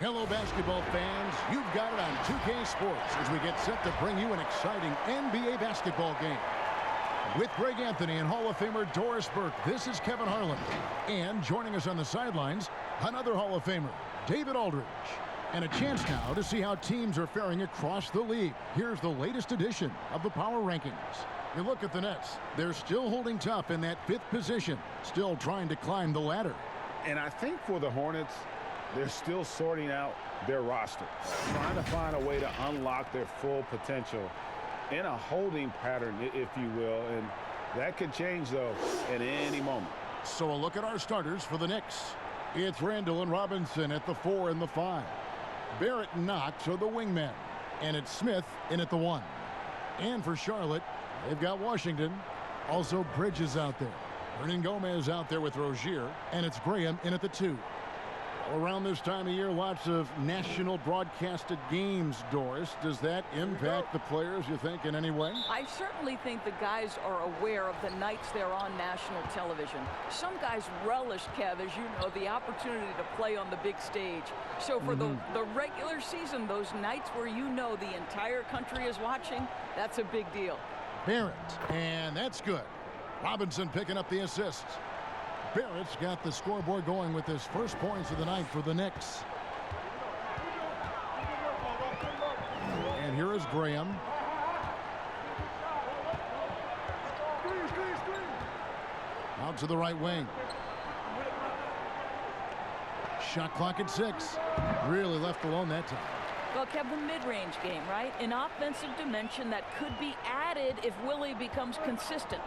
Hello, basketball fans. You've got it on 2K Sports as we get set to bring you an exciting NBA basketball game. With Greg Anthony and Hall of Famer Doris Burke, this is Kevin Harlan. And joining us on the sidelines, another Hall of Famer, David Aldridge. And a chance now to see how teams are faring across the league. Here's the latest edition of the Power Rankings. You look at the Nets. They're still holding tough in that 5th position, still trying to climb the ladder. And I think for the Hornets, they're still sorting out their roster, trying to find a way to unlock their full potential in a holding pattern, if you will. And that could change, though, at any moment. So a look at our starters for the Knicks. It's Randall and Robinson at the 4 and the 5. Barrett and Knox are the wingmen. And it's Smith in at the 1. And for Charlotte, they've got Washington. Also Bridges out there. Hernan Gomez out there with Rozier. And it's Graham in at the 2. Around this time of year, lots of national broadcasted games, Doris. Does that impact the players, you think, in any way? I certainly think the guys are aware of the nights they're on national television. Some guys relish, Kev, as you know, the opportunity to play on the big stage. So for the regular season, those nights where you know the entire country is watching, that's a big deal. Barrett, and that's good. Robinson picking up the assists. Barrett's got the scoreboard going with his first points of the night for the Knicks. And here is Graham. Out to the right wing. Shot clock at 6. Really left alone that time. Well, Kev, the mid-range game, right? An offensive dimension that could be added if Willie becomes consistent.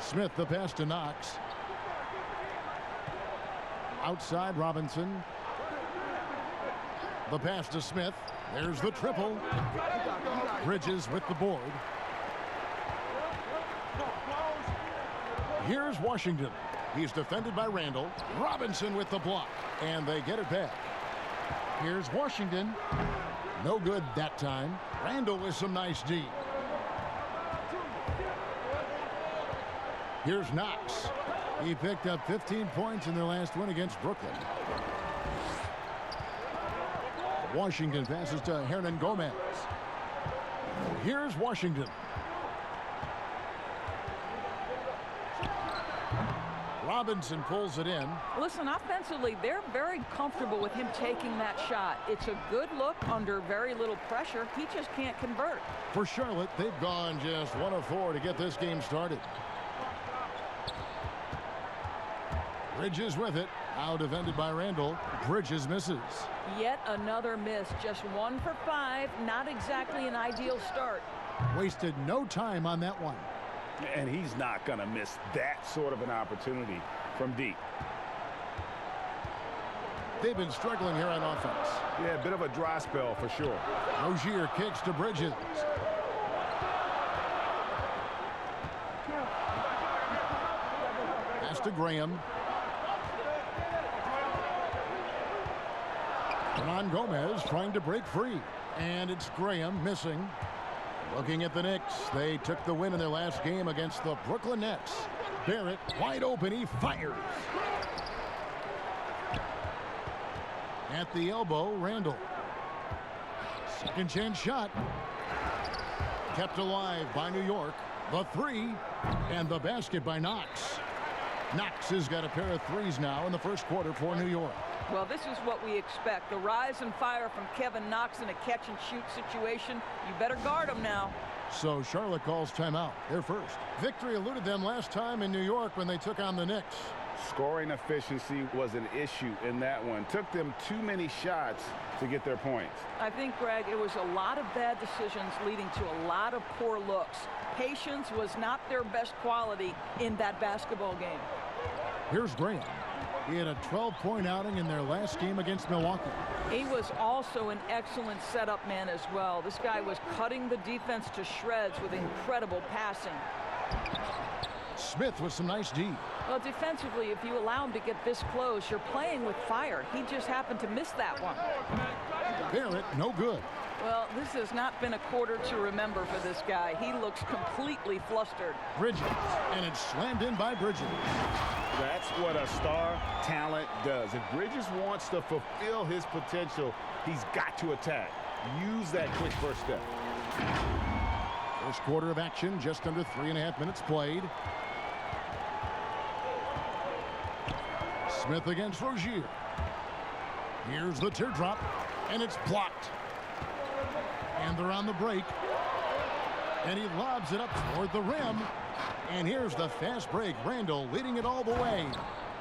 Smith, the pass to Knox. Outside Robinson. The pass to Smith. There's the triple. Bridges with the board. Here's Washington. He's defended by Randall. Robinson with the block. And they get it back. Here's Washington. No good that time. Randall with some nice D. Here's Knox. He picked up 15 points in their last win against Brooklyn. Washington passes to Hernan Gomez. Here's Washington. Robinson pulls it in. Listen, offensively, they're very comfortable with him taking that shot. It's a good look under very little pressure. He just can't convert. For Charlotte, they've gone just 1 of 4 to get this game started. Bridges with it. Out defended by Randall. Bridges misses. Yet another miss. Just 1 for 5. Not exactly an ideal start. Wasted no time on that one. And he's not going to miss that sort of an opportunity from deep. They've been struggling here on offense. Yeah, a bit of a dry spell for sure. Rozier kicks to Bridges. Pass to Graham. Hernan Gomez trying to break free. And it's Graham missing. Looking at the Knicks, they took the win in their last game against the Brooklyn Nets. Barrett wide open, he fires. At the elbow, Randall. Second chance shot. Kept alive by New York. The 3 and the basket by Knox. Knox has got a pair of 3s now in the first quarter for New York. Well, this is what we expect. The rise and fire from Kevin Knox in a catch-and-shoot situation. You better guard him now. So Charlotte calls timeout. Their first. Victory eluded them last time in New York when they took on the Knicks. Scoring efficiency was an issue in that one. Took them too many shots to get their points. I think, Greg, it was a lot of bad decisions leading to a lot of poor looks. Patience was not their best quality in that basketball game. Here's Graham. He had a 12-point outing in their last game against Milwaukee. He was also an excellent setup man as well. This guy was cutting the defense to shreds with incredible passing. Smith with some nice D. Well, defensively, if you allow him to get this close, you're playing with fire. He just happened to miss that one. Barrett, no good. Well, this has not been a quarter to remember for this guy. He looks completely flustered. Bridges, and it's slammed in by Bridges. That's what a star talent does. If Bridges wants to fulfill his potential, he's got to attack. Use that quick first step. First quarter of action, just under 3.5 minutes played. Smith against Rozier. Here's the teardrop, and it's blocked. And they're on the break. And he lobs it up toward the rim. And here's the fast break. Randall leading it all the way.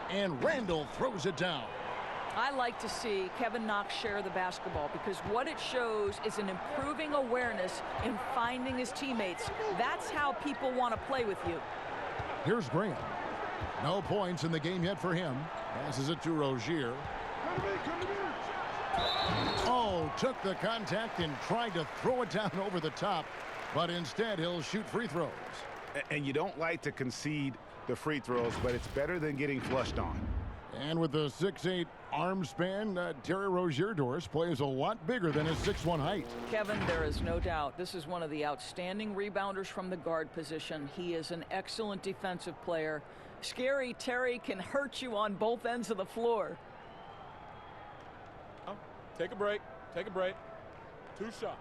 And Randall throws it down. I like to see Kevin Knox share the basketball because what it shows is an improving awareness in finding his teammates. That's how people want to play with you. Here's Graham. No points in the game yet for him. Passes it to Rozier. Oh, took the contact and tried to throw it down over the top, but instead he'll shoot free throws. And you don't like to concede the free throws, but it's better than getting flushed on. And with the 6'8" arm span, Terry Rozier Doris plays a lot bigger than his 6'1" height. Kevin, there is no doubt this is one of the outstanding rebounders from the guard position. He is an excellent defensive player. Scary Terry can hurt you on both ends of the floor. Take a break. Take a break. 2 shots.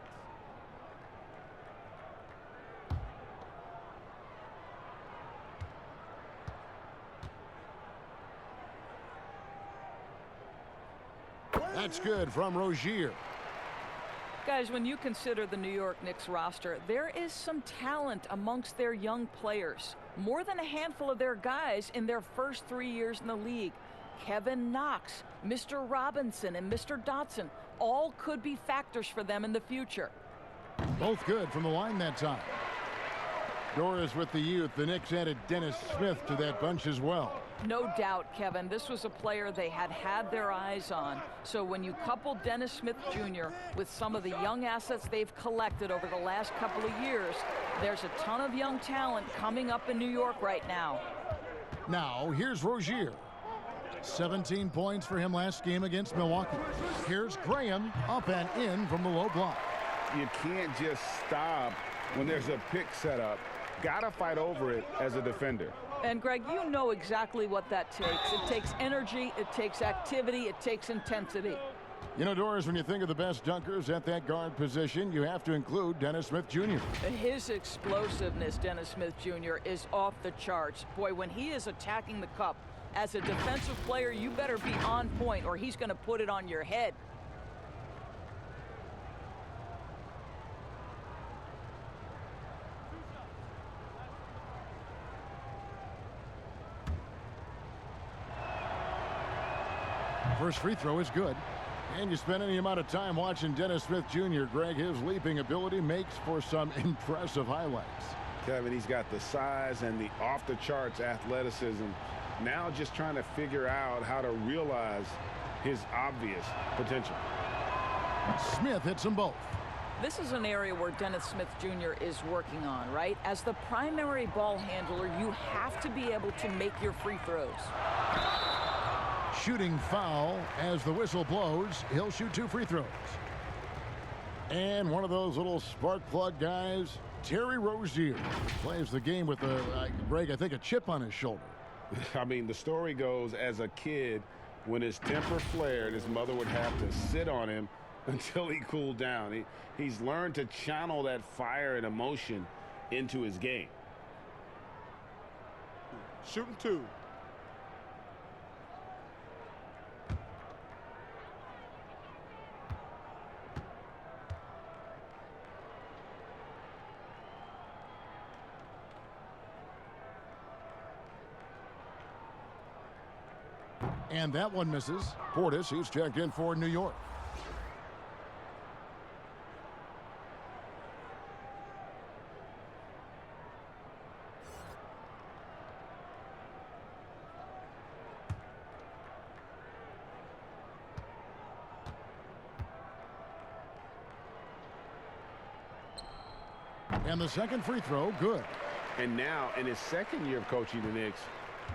That's good from Rozier. Guys, when you consider the New York Knicks roster, there is some talent amongst their young players. More than a handful of their guys in their first 3 years in the league. Kevin Knox, Mr. Robinson, and Mr. Dotson all could be factors for them in the future. Both good from the line that time. Doris with the youth. The Knicks added Dennis Smith to that bunch as well. No doubt, Kevin, this was a player they had their eyes on. So when you couple Dennis Smith Jr. with some of the young assets they've collected over the last couple of years, there's a ton of young talent coming up in New York right now. Now, here's Rozier. 17 points for him last game against Milwaukee. Here's Graham up and in from the low block. You can't just stop when there's a pick set up. Gotta fight over it as a defender. And Greg, you know exactly what that takes. It takes energy, it takes activity, it takes intensity. You know, Doris, when you think of the best dunkers at that guard position, you have to include Dennis Smith Jr. His explosiveness, Dennis Smith Jr., is off the charts. Boy, when he is attacking the cup, as a defensive player, you better be on point or he's going to put it on your head. First free throw is good. And you spend any amount of time watching Dennis Smith Jr., Greg, his leaping ability makes for some impressive highlights. Kevin, he's got the size and the off-the-charts athleticism. Now just trying to figure out how to realize his obvious potential. Smith hits them both. This is an area where Dennis Smith Jr. is working on, right? As the primary ball handler, you have to be able to make your free throws. Shooting foul as the whistle blows. He'll shoot 2 free throws. And one of those little spark plug guys, Terry Rozier, plays the game with Greg, I think a chip on his shoulder. I mean, the story goes, as a kid, when his temper flared, his mother would have to sit on him until he cooled down. He's learned to channel that fire and emotion into his game. Shooting 2. And that one misses. Portis, he's checked in for New York. And the second free throw, good. And now, in his second year of coaching the Knicks,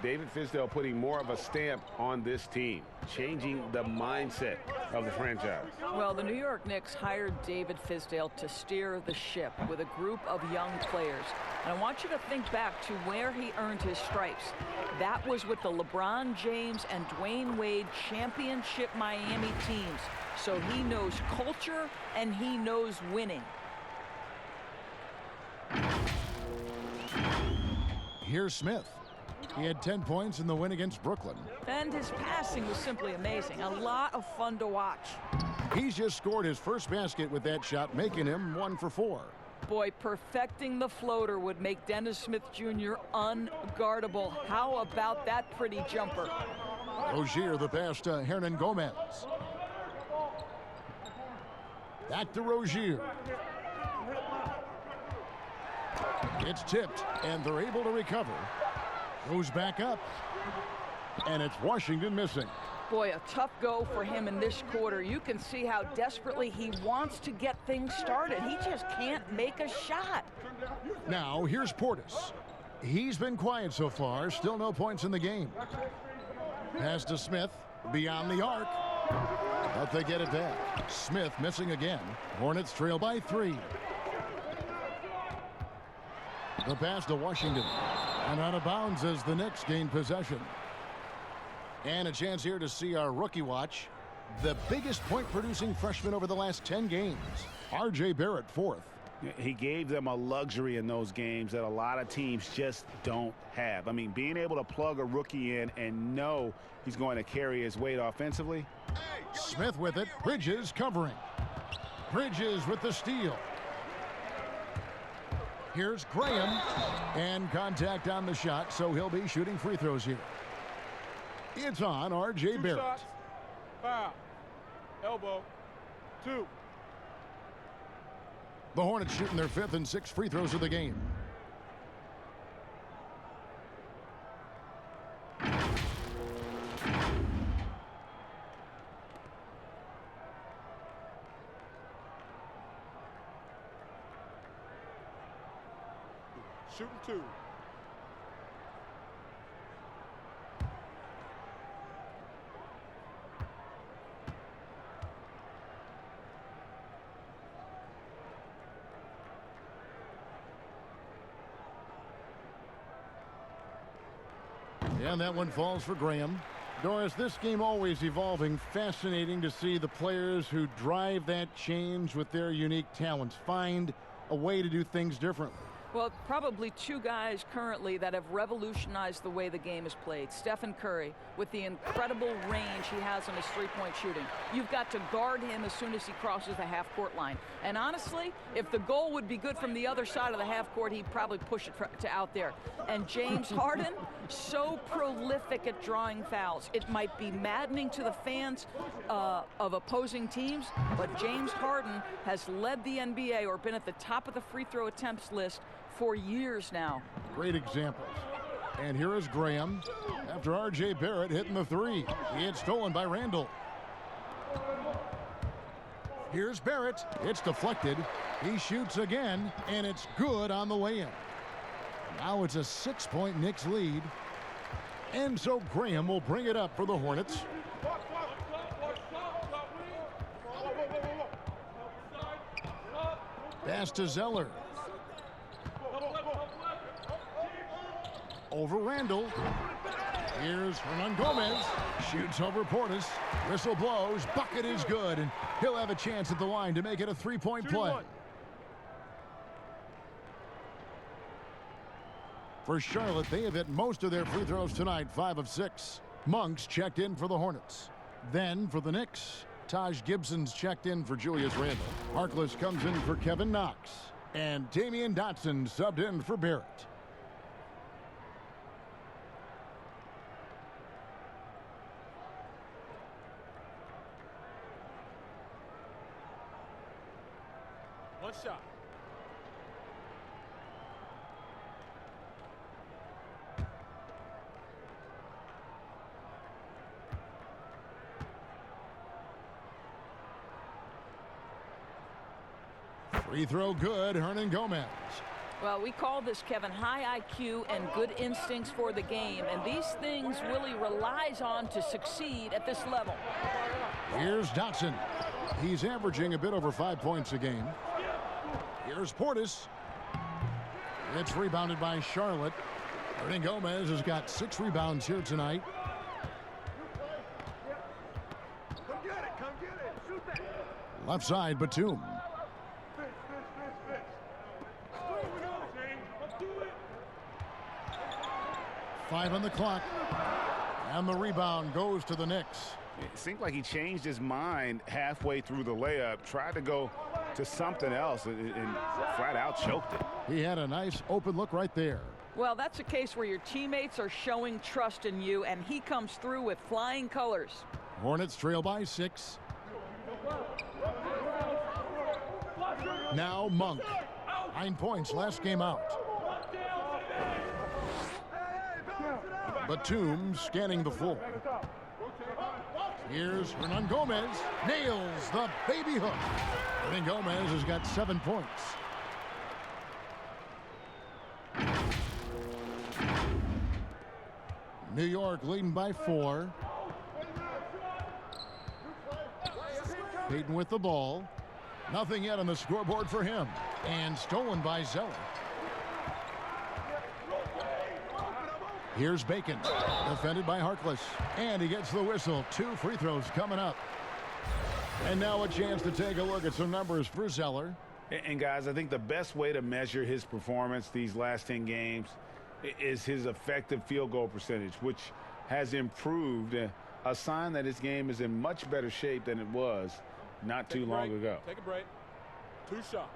David Fizdale putting more of a stamp on this team, changing the mindset of the franchise. Well, the New York Knicks hired David Fizdale to steer the ship with a group of young players. And I want you to think back to where he earned his stripes. That was with the LeBron James and Dwayne Wade championship Miami teams. So he knows culture and he knows winning. Here's Smith. He had 10 points in the win against Brooklyn. And his passing was simply amazing. A lot of fun to watch. He's just scored his first basket with that shot, making him 1 for 4. Boy, perfecting the floater would make Dennis Smith Jr. unguardable. How about that pretty jumper? Rozier the pass to Hernan Gomez. Back to Rozier. It's tipped, and they're able to recover. Goes back up, and it's Washington missing. Boy, a tough go for him in this quarter. You can see how desperately he wants to get things started. He just can't make a shot. Now, here's Portis. He's been quiet so far, still no points in the game. Pass to Smith, beyond the arc. But they get it back. Smith missing again. Hornets trail by 3. The pass to Washington. And out of bounds as the Knicks gain possession. And a chance here to see our rookie watch. The biggest point-producing freshman over the last 10 games. R.J. Barrett, 4th. He gave them a luxury in those games that a lot of teams just don't have. I mean, being able to plug a rookie in and know he's going to carry his weight offensively. Smith with it. Bridges covering. Bridges with the steal. Here's Graham, and contact on the shot, so he'll be shooting free throws here. It's on R.J. Barrett. Shots. Foul. Elbow. 2. The Hornets shooting their 5th and 6th free throws of the game. Shooting 2. And that one falls for Graham. Doris, this game always evolving. Fascinating to see the players who drive that change with their unique talents find a way to do things differently. Well, probably 2 guys currently that have revolutionized the way the game is played. Stephen Curry, with the incredible range he has on his three-point shooting. You've got to guard him as soon as he crosses the half-court line. And honestly, if the goal would be good from the other side of the half-court, he'd probably push it to out there. And James Harden, so prolific at drawing fouls. It might be maddening to the fans of opposing teams, but James Harden has led the NBA or been at the top of the free throw attempts list for years now. Great examples. And here is Graham after R.J. Barrett hitting the 3. He had stolen by Randall. Here's Barrett. It's deflected. He shoots again, and it's good on the way in. Now it's a 6-point Knicks lead. And so Graham will bring it up for the Hornets. Pass to Zeller. Over Randall. Here's Hernan Gomez. Shoots over Portis. Whistle blows. Bucket is good. And he'll have a chance at the line to make it a 3-point play. For Charlotte, they have hit most of their free throws tonight, 5 of 6. Monk's checked in for the Hornets. Then for the Knicks, Taj Gibson's checked in for Julius Randle. Harkless comes in for Kevin Knox. And Damian Dotson subbed in for Barrett. One shot. Free throw good, Hernan Gomez. Well, we call this, Kevin, high IQ and good instincts for the game, and these things Willie relies on to succeed at this level. Here's Dotson. He's averaging a bit over 5 points a game. Here's Portis. It's rebounded by Charlotte. Gomez has got 6 rebounds here tonight. Left side, Batum. Five on the clock. And the rebound goes to the Knicks. It seemed like he changed his mind halfway through the layup, tried to go to something else, and flat out choked it. He had a nice open look right there. Well, that's a case where your teammates are showing trust in you, and he comes through with flying colors. Hornets trail by 6. Now Monk. 9 points last game out. Batum scanning the floor. Here's Gomez. Nails the baby hook. Gomez has got 7 points. New York leading by 4. Payton with the ball. Nothing yet on the scoreboard for him. And stolen by Zeller. Here's Bacon. Defended by Harkless. And he gets the whistle. 2 free throws coming up. And now a chance to take a look at some numbers for Zeller. And guys, I think the best way to measure his performance these last 10 games is his effective field goal percentage, which has improved, a sign that his game is in much better shape than it was not too long ago. Take a break. 2 shots.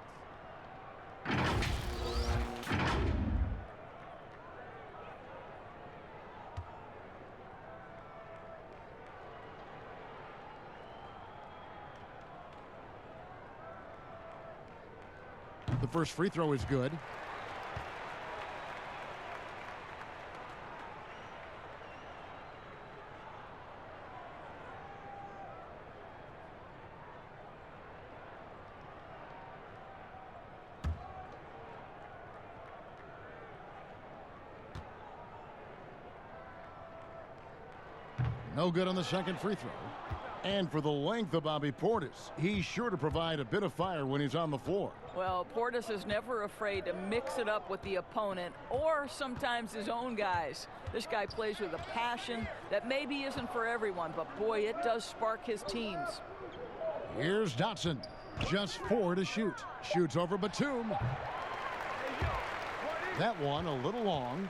The first free throw is good. No good on the second free throw. And for the length of Bobby Portis, he's sure to provide a bit of fire when he's on the floor. Well, Portis is never afraid to mix it up with the opponent or sometimes his own guys. This guy plays with a passion that maybe isn't for everyone, but boy, it does spark his teams. Here's Dotson. Just 4 to shoot. Shoots over Batum. That one a little long.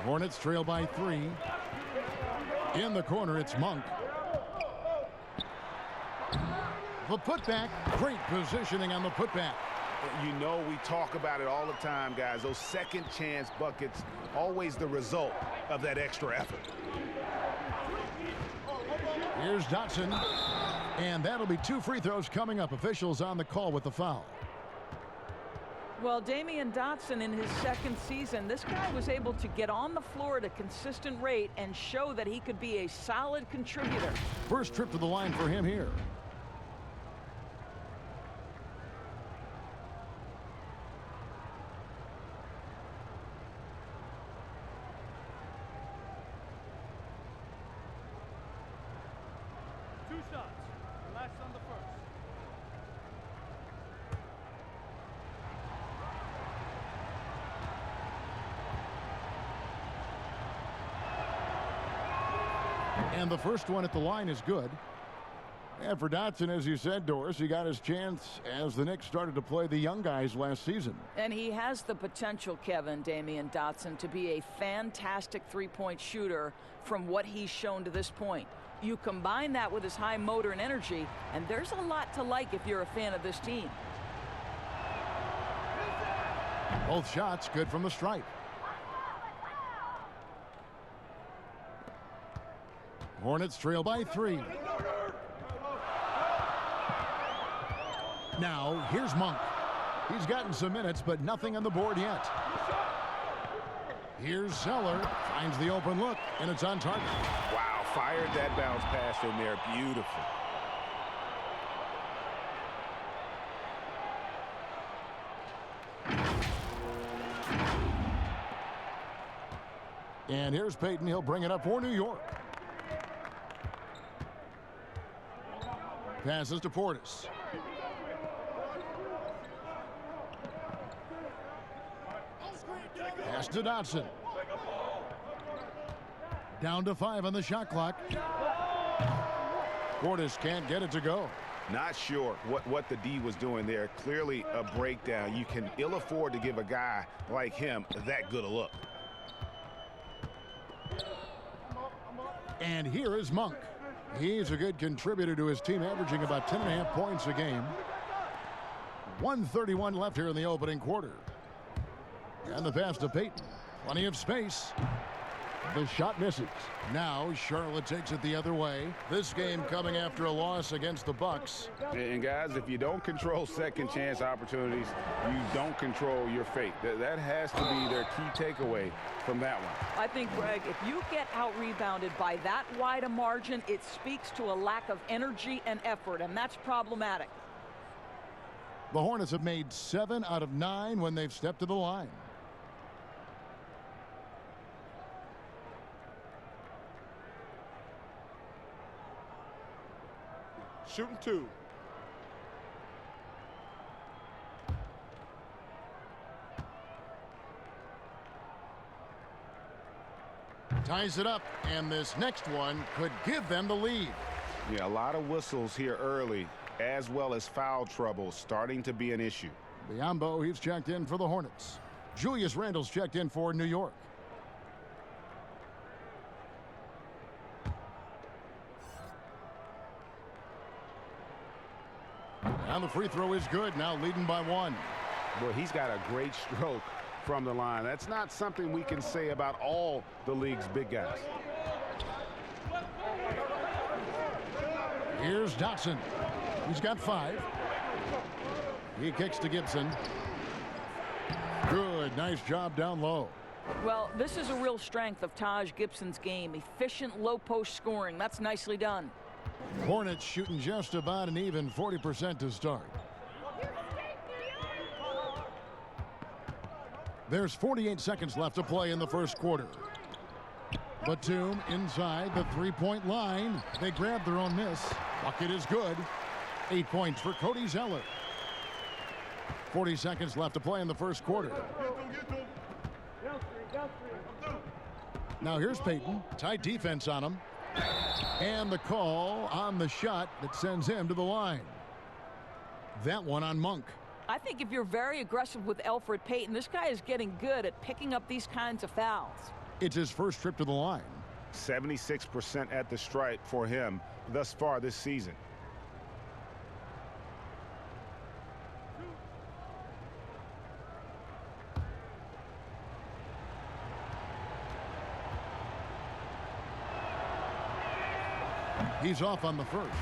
Hornets trail by 3. In the corner, it's Monk. The putback. Great positioning on the putback. You know, we talk about it all the time, guys. Those second chance buckets, always the result of that extra effort. Here's Dotson. And that'll be 2 free throws coming up. Officials on the call with the foul. Well, Damian Dotson in his second season, this guy was able to get on the floor at a consistent rate and show that he could be a solid contributor. First trip to the line for him here. And the first one at the line is good. And for Dotson, as you said, Doris, he got his chance as the Knicks started to play the young guys last season. And he has the potential, Kevin, Damian Dotson, to be a fantastic three-point shooter from what he's shown to this point. You combine that with his high motor and energy, and there's a lot to like if you're a fan of this team. Both shots good from the stripe. Hornets trail by 3. Now, here's Monk. He's gotten some minutes, but nothing on the board yet. Here's Zeller. Finds the open look, and it's on target. Wow, fired that bounce pass in there. Beautiful. And here's Payton. He'll bring it up for New York. Passes to Portis. Pass to Dotson. Down to 5 on the shot clock. Portis can't get it to go. Not sure what the D was doing there. Clearly a breakdown. You can ill afford to give a guy like him that good a look. And here is Monk. He's a good contributor to his team, averaging about 10.5 points a game. 1:31 left here in the opening quarter. And the pass to Payton. Plenty of space. The shot misses. Now Charlotte takes it the other way. This game coming after a loss against the Bucks. And guys, if you don't control second chance opportunities, you don't control your fate. That has to be their key takeaway from that one. I think, Greg, if you get out-rebounded by that wide a margin, it speaks to a lack of energy and effort, and that's problematic. The Hornets have made 7 out of 9 when they've stepped to the line. Shooting 2. Ties it up, and this next one could give them the lead. Yeah, a lot of whistles here early, as well as foul trouble starting to be an issue. Biombo, he's checked in for the Hornets. Julius Randle's checked in for New York. And the free throw is good, now leading by 1. Well, he's got a great stroke from the line. That's not something we can say about all the league's big guys. Here's Dotson. He's got 5. He kicks to Gibson. Good, nice job down low. Well, this is a real strength of Taj Gibson's game. Efficient low-post scoring. That's nicely done. Hornets shooting just about an even 40% to start. There's 48 seconds left to play in the first quarter. Batum inside the three-point line. They grab their own miss. Bucket is good. 8 points for Cody Zeller. 40 seconds left to play in the first quarter. Now here's Payton. Tight defense on him. And the call on the shot that sends him to the line. That one on Monk. I think if you're very aggressive with Elfrid Payton, this guy is getting good at picking up these kinds of fouls. It's his first trip to the line. 76% at the stripe for him thus far this season. He's off on the first.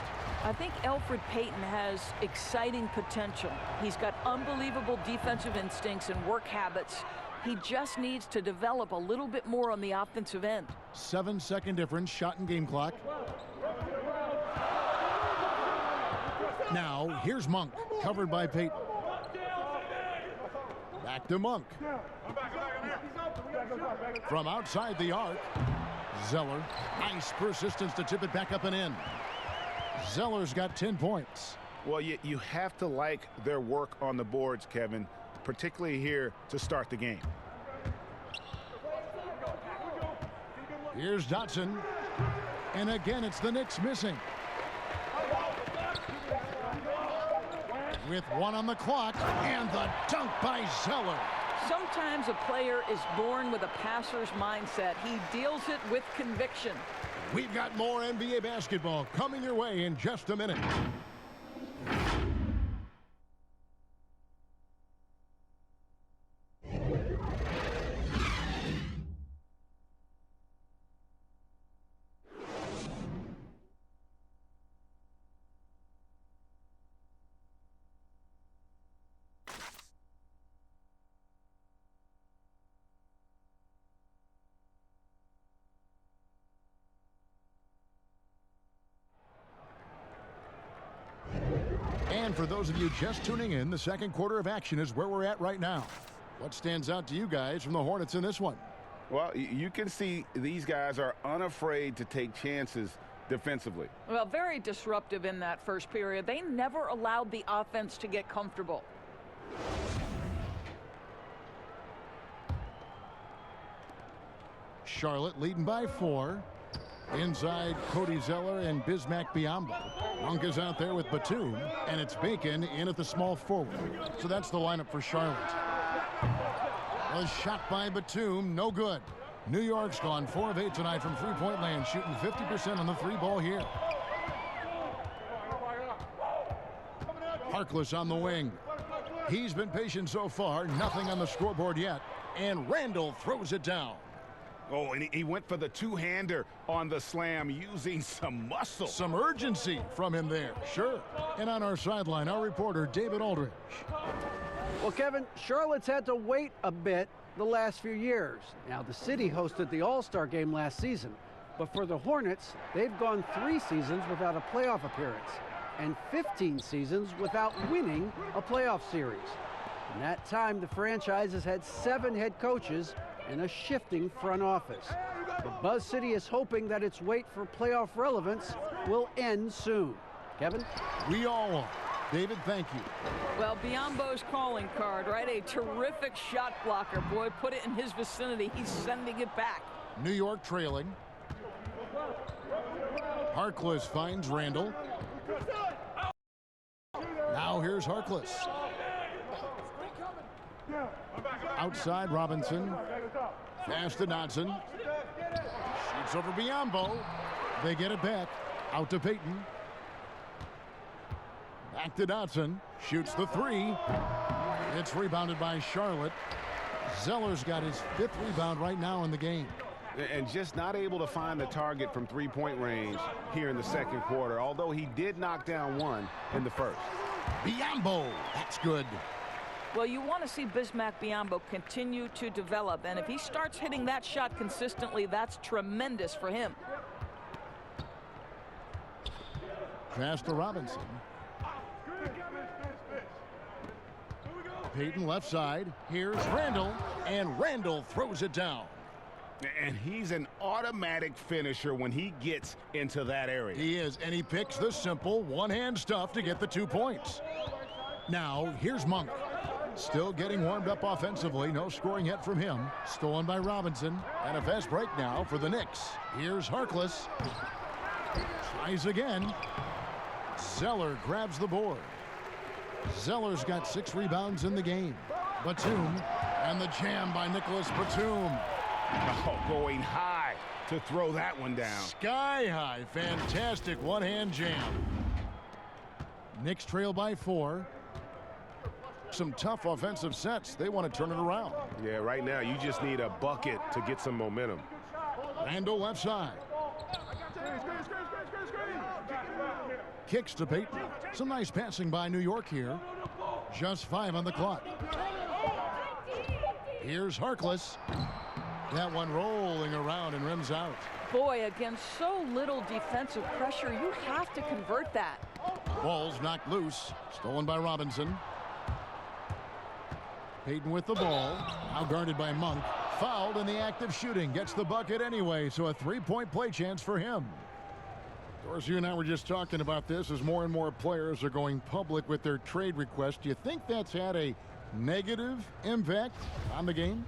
I think Elfrid Payton has exciting potential. He's got unbelievable defensive instincts and work habits. He just needs to develop a little bit more on the offensive end. 7-second difference, shot and game clock. Now, here's Monk, covered by Payton. Back to Monk. From outside the arc, Zeller. Nice persistence to tip it back up and in. Zeller's got 10 points. Well, you have to like their work on the boards, Kevin, particularly here to start the game. Here's Dotson. And again, it's the Knicks missing. With 1 on the clock, and the dunk by Zeller. Sometimes a player is born with a passer's mindset. He deals it with conviction. We've got more NBA basketball coming your way in just a minute. And for those of you just tuning in, the second quarter of action is where we're at right now. What stands out to you guys from the Hornets in this one? Well, you can see these guys are unafraid to take chances defensively. Well, very disruptive in that first period. They never allowed the offense to get comfortable. Charlotte leading by 4. Inside, Cody Zeller and Bismack Biyombo. Monk is out there with Batum, and it's Bacon in at the small forward. So that's the lineup for Charlotte. A shot by Batum, no good. New York's gone 4 of 8 tonight from three-point land, shooting 50% on the 3-ball here. Harkless on the wing. He's been patient so far, nothing on the scoreboard yet, and Randall throws it down. Oh, and he went for the two-hander on the slam, using some muscle. Some urgency from him there, sure. And on our sideline, our reporter, David Aldridge. Well, Kevin, Charlotte's had to wait a bit the last few years. Now, the city hosted the All-Star game last season, but for the Hornets, they've gone 3 seasons without a playoff appearance and 15 seasons without winning a playoff series. In that time, the franchise has had 7 head coaches and a shifting front office. But Buzz City is hoping that its wait for playoff relevance will end soon. Kevin? We all are. David, thank you. Well, Biyombo's calling card, right? A terrific shot blocker. Boy, put it in his vicinity. He's sending it back. New York trailing. Harkless finds Randall. Now here's Harkless. Outside Robinson. Pass to Dodson. Shoots over Biyombo. They get it back. Out to Payton. Back to Dodson. Shoots the 3. It's rebounded by Charlotte. Zeller's got his 5th rebound right now in the game. And just not able to find the target from three-point range here in the second quarter, although he did knock down 1 in the first. Biyombo. That's good. Well, you want to see Bismack Biyombo continue to develop, and if he starts hitting that shot consistently, that's tremendous for him. Pass to Robinson. Payton left side. Here's Randall, and Randall throws it down. And he's an automatic finisher when he gets into that area. He is, and he picks the simple one-hand stuff to get the 2 points. Now, here's Monk. Still getting warmed up offensively. No scoring yet from him. Stolen by Robinson. And a fast break now for the Knicks. Here's Harkless. Tries again. Zeller grabs the board. Zeller's got 6 rebounds in the game. Batum. And the jam by Nicholas Batum. Oh, going high to throw that one down. Sky high. Fantastic one-hand jam. Knicks trail by 4. Some tough offensive sets. They want to turn it around. Yeah, right now you just need a bucket to get some momentum. Randall left side. Kicks to Payton. Some nice passing by New York here. Just 5 on the clock. Here's Harkless. That one rolling around and rims out. Boy, against so little defensive pressure, you have to convert that. Ball's knocked loose. Stolen by Robinson. Payton with the ball. Now guarded by Monk. Fouled in the act of shooting. Gets the bucket anyway, so a 3-point play chance for him. Of course, you and I were just talking about this as more and more players are going public with their trade requests. Do you think that's had a negative impact on the game?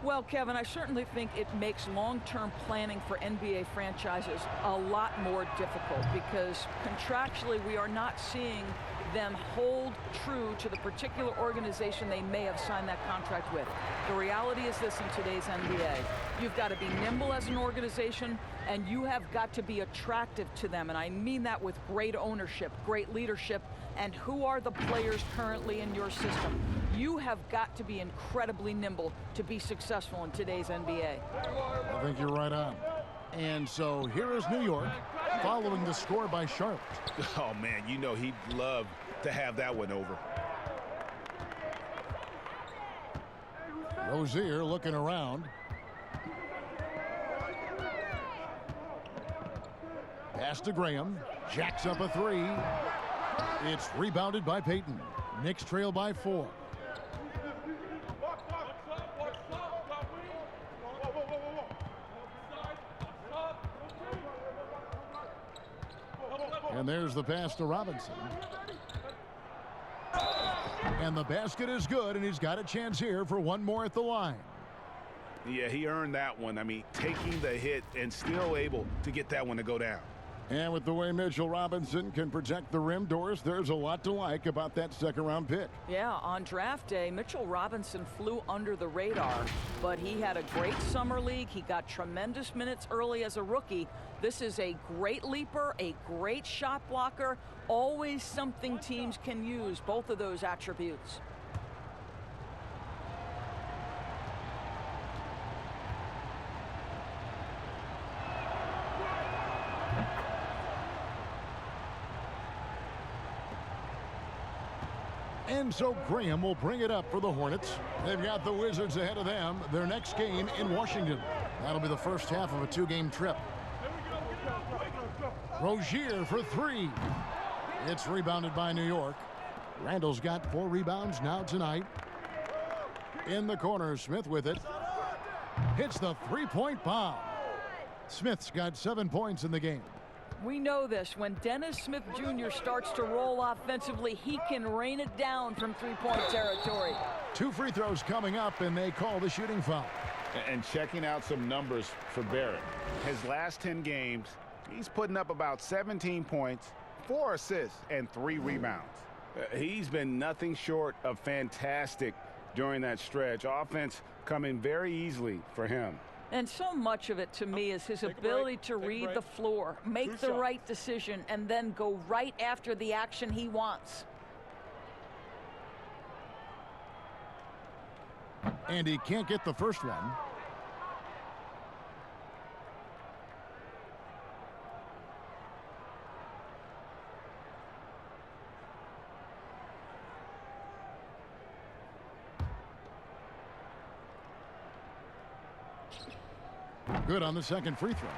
Well, Kevin, I certainly think it makes long-term planning for NBA franchises a lot more difficult because contractually we are not seeing them hold true to the particular organization they may have signed that contract with. The reality is this in today's NBA. You've got to be nimble as an organization, and you have got to be attractive to them. And I mean that with great ownership, great leadership, and who are the players currently in your system. You have got to be incredibly nimble to be successful in today's NBA. I think you're right on. And so here is New York following the score by Charlotte. Oh, man, you know he'd love to have that one over. Rozier looking around. Pass to Graham. Jacks up a 3. It's rebounded by Payton. Knicks trail by 4. And there's the pass to Robinson. And the basket is good, and he's got a chance here for one more at the line. Yeah, he earned that one. I mean, taking the hit and still able to get that one to go down. And with the way Mitchell Robinson can protect the rim, Doris, there's a lot to like about that second-round pick. Yeah, on draft day, Mitchell Robinson flew under the radar, but he had a great summer league. He got tremendous minutes early as a rookie. This is a great leaper, a great shot blocker, always something teams can use, both of those attributes. And so Graham will bring it up for the Hornets. They've got the Wizards ahead of them. Their next game in Washington. That'll be the first half of a two-game trip. Rozier for three. It's rebounded by New York. Randall's got 4 rebounds now tonight. In the corner, Smith with it. Hits the three-point bomb. Smith's got 7 points in the game. We know this. When Dennis Smith Jr. starts to roll offensively, he can rain it down from three-point territory. 2 free throws coming up, and they call the shooting foul. And checking out some numbers for Barrett. His last 10 games, he's putting up about 17 points, 4 assists, and 3 rebounds. He's been nothing short of fantastic during that stretch. Offense coming very easily for him. And so much of it, to me, is his ability to read the floor, make the right decision, and then go right after the action he wants. And he can't get the first one. Good on the second free throw.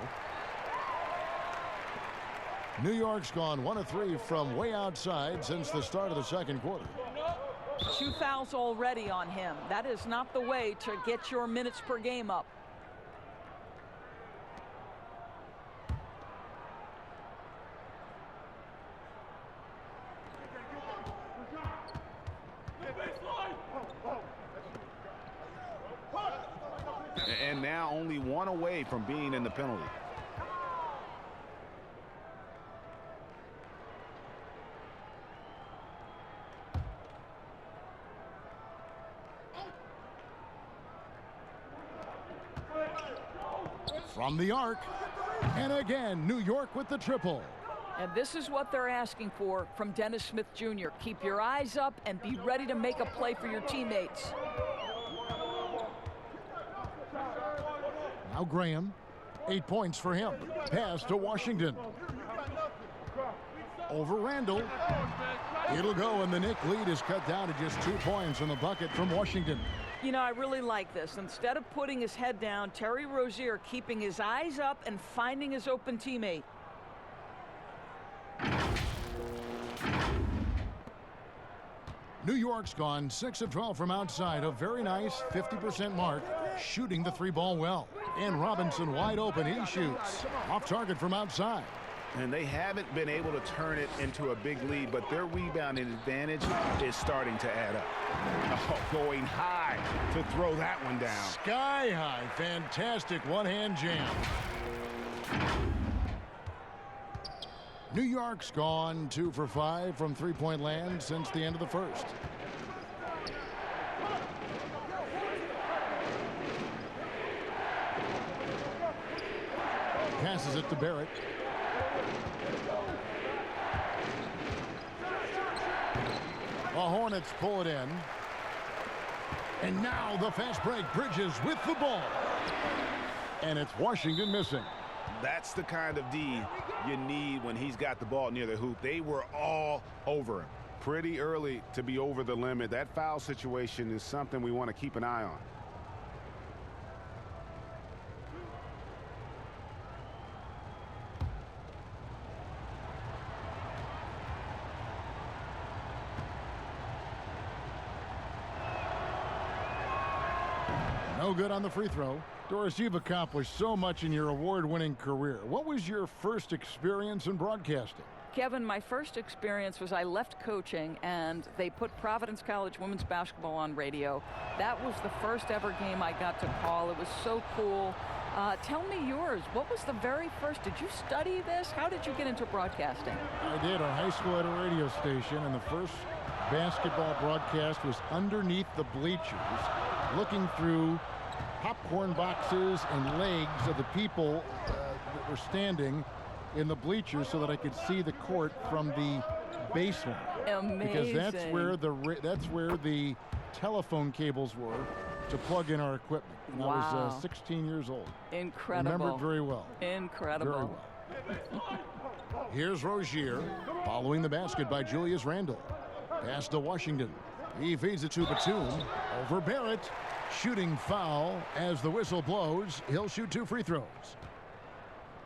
New York's gone 1 of 3 from way outside since the start of the second quarter. 2 fouls already on him. That is not the way to get your minutes per game up. And now only 1 away from being in the penalty. From the arc. And again, New York with the triple. And this is what they're asking for from Dennis Smith Jr. Keep your eyes up and be ready to make a play for your teammates. Now Graham, 8 points for him. Pass to Washington. Over Randall. It'll go, and the Knicks lead is cut down to just 2 points in the bucket from Washington. You know, I really like this. Instead of putting his head down, Terry Rozier keeping his eyes up and finding his open teammate. New York's gone 6 of 12 from outside. A very nice 50% mark. Shooting the 3-ball well. And Robinson wide open. He shoots. Off target from outside. And they haven't been able to turn it into a big lead, but their rebounding advantage is starting to add up. Oh, going high to throw that one down. Sky high. Fantastic one-hand jam. New York's gone 2 for 5 from three-point land since the end of the first. Passes it to Barrett. The Hornets pull it in. And now the fast break. Bridges with the ball. And it's Washington missing. That's the kind of D you need when he's got the ball near the hoop. They were all over him pretty early to be over the limit. That foul situation is something we want to keep an eye on. No good on the free throw. Doris, you've accomplished so much in your award-winning career. What was your first experience in broadcasting? Kevin, my first experience was I left coaching and they put Providence College women's basketball on radio. That was the first ever game I got to call. It was so cool. Tell me yours. What was the very first? Did you study this? How did you get into broadcasting? I did. Our high school had a radio station, and the first basketball broadcast was underneath the bleachers, looking through popcorn boxes and legs of the people that were standing in the bleachers so that I could see the court from the baseline. Amazing. Because that's where the telephone cables were to plug in our equipment. And I was 16 years old. Incredible. Remember it very well. Incredible. Very well. Here's Rozier following the basket by Julius Randle. Pass to Washington. He feeds it to Batum. Over Barrett. Shooting foul as the whistle blows. He'll shoot 2 free throws.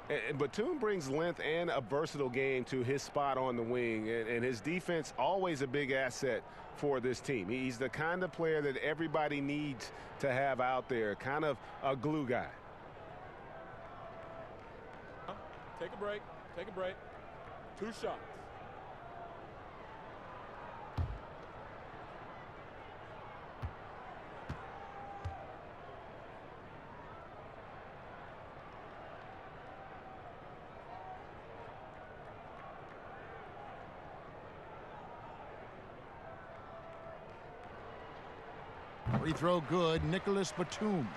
And Batum brings length and a versatile game to his spot on the wing, and his defense always a big asset for this team. He's the kind of player that everybody needs to have out there, kind of a glue guy. Take a break. Take a break. 2 shots. Free throw good. Nicholas Batum.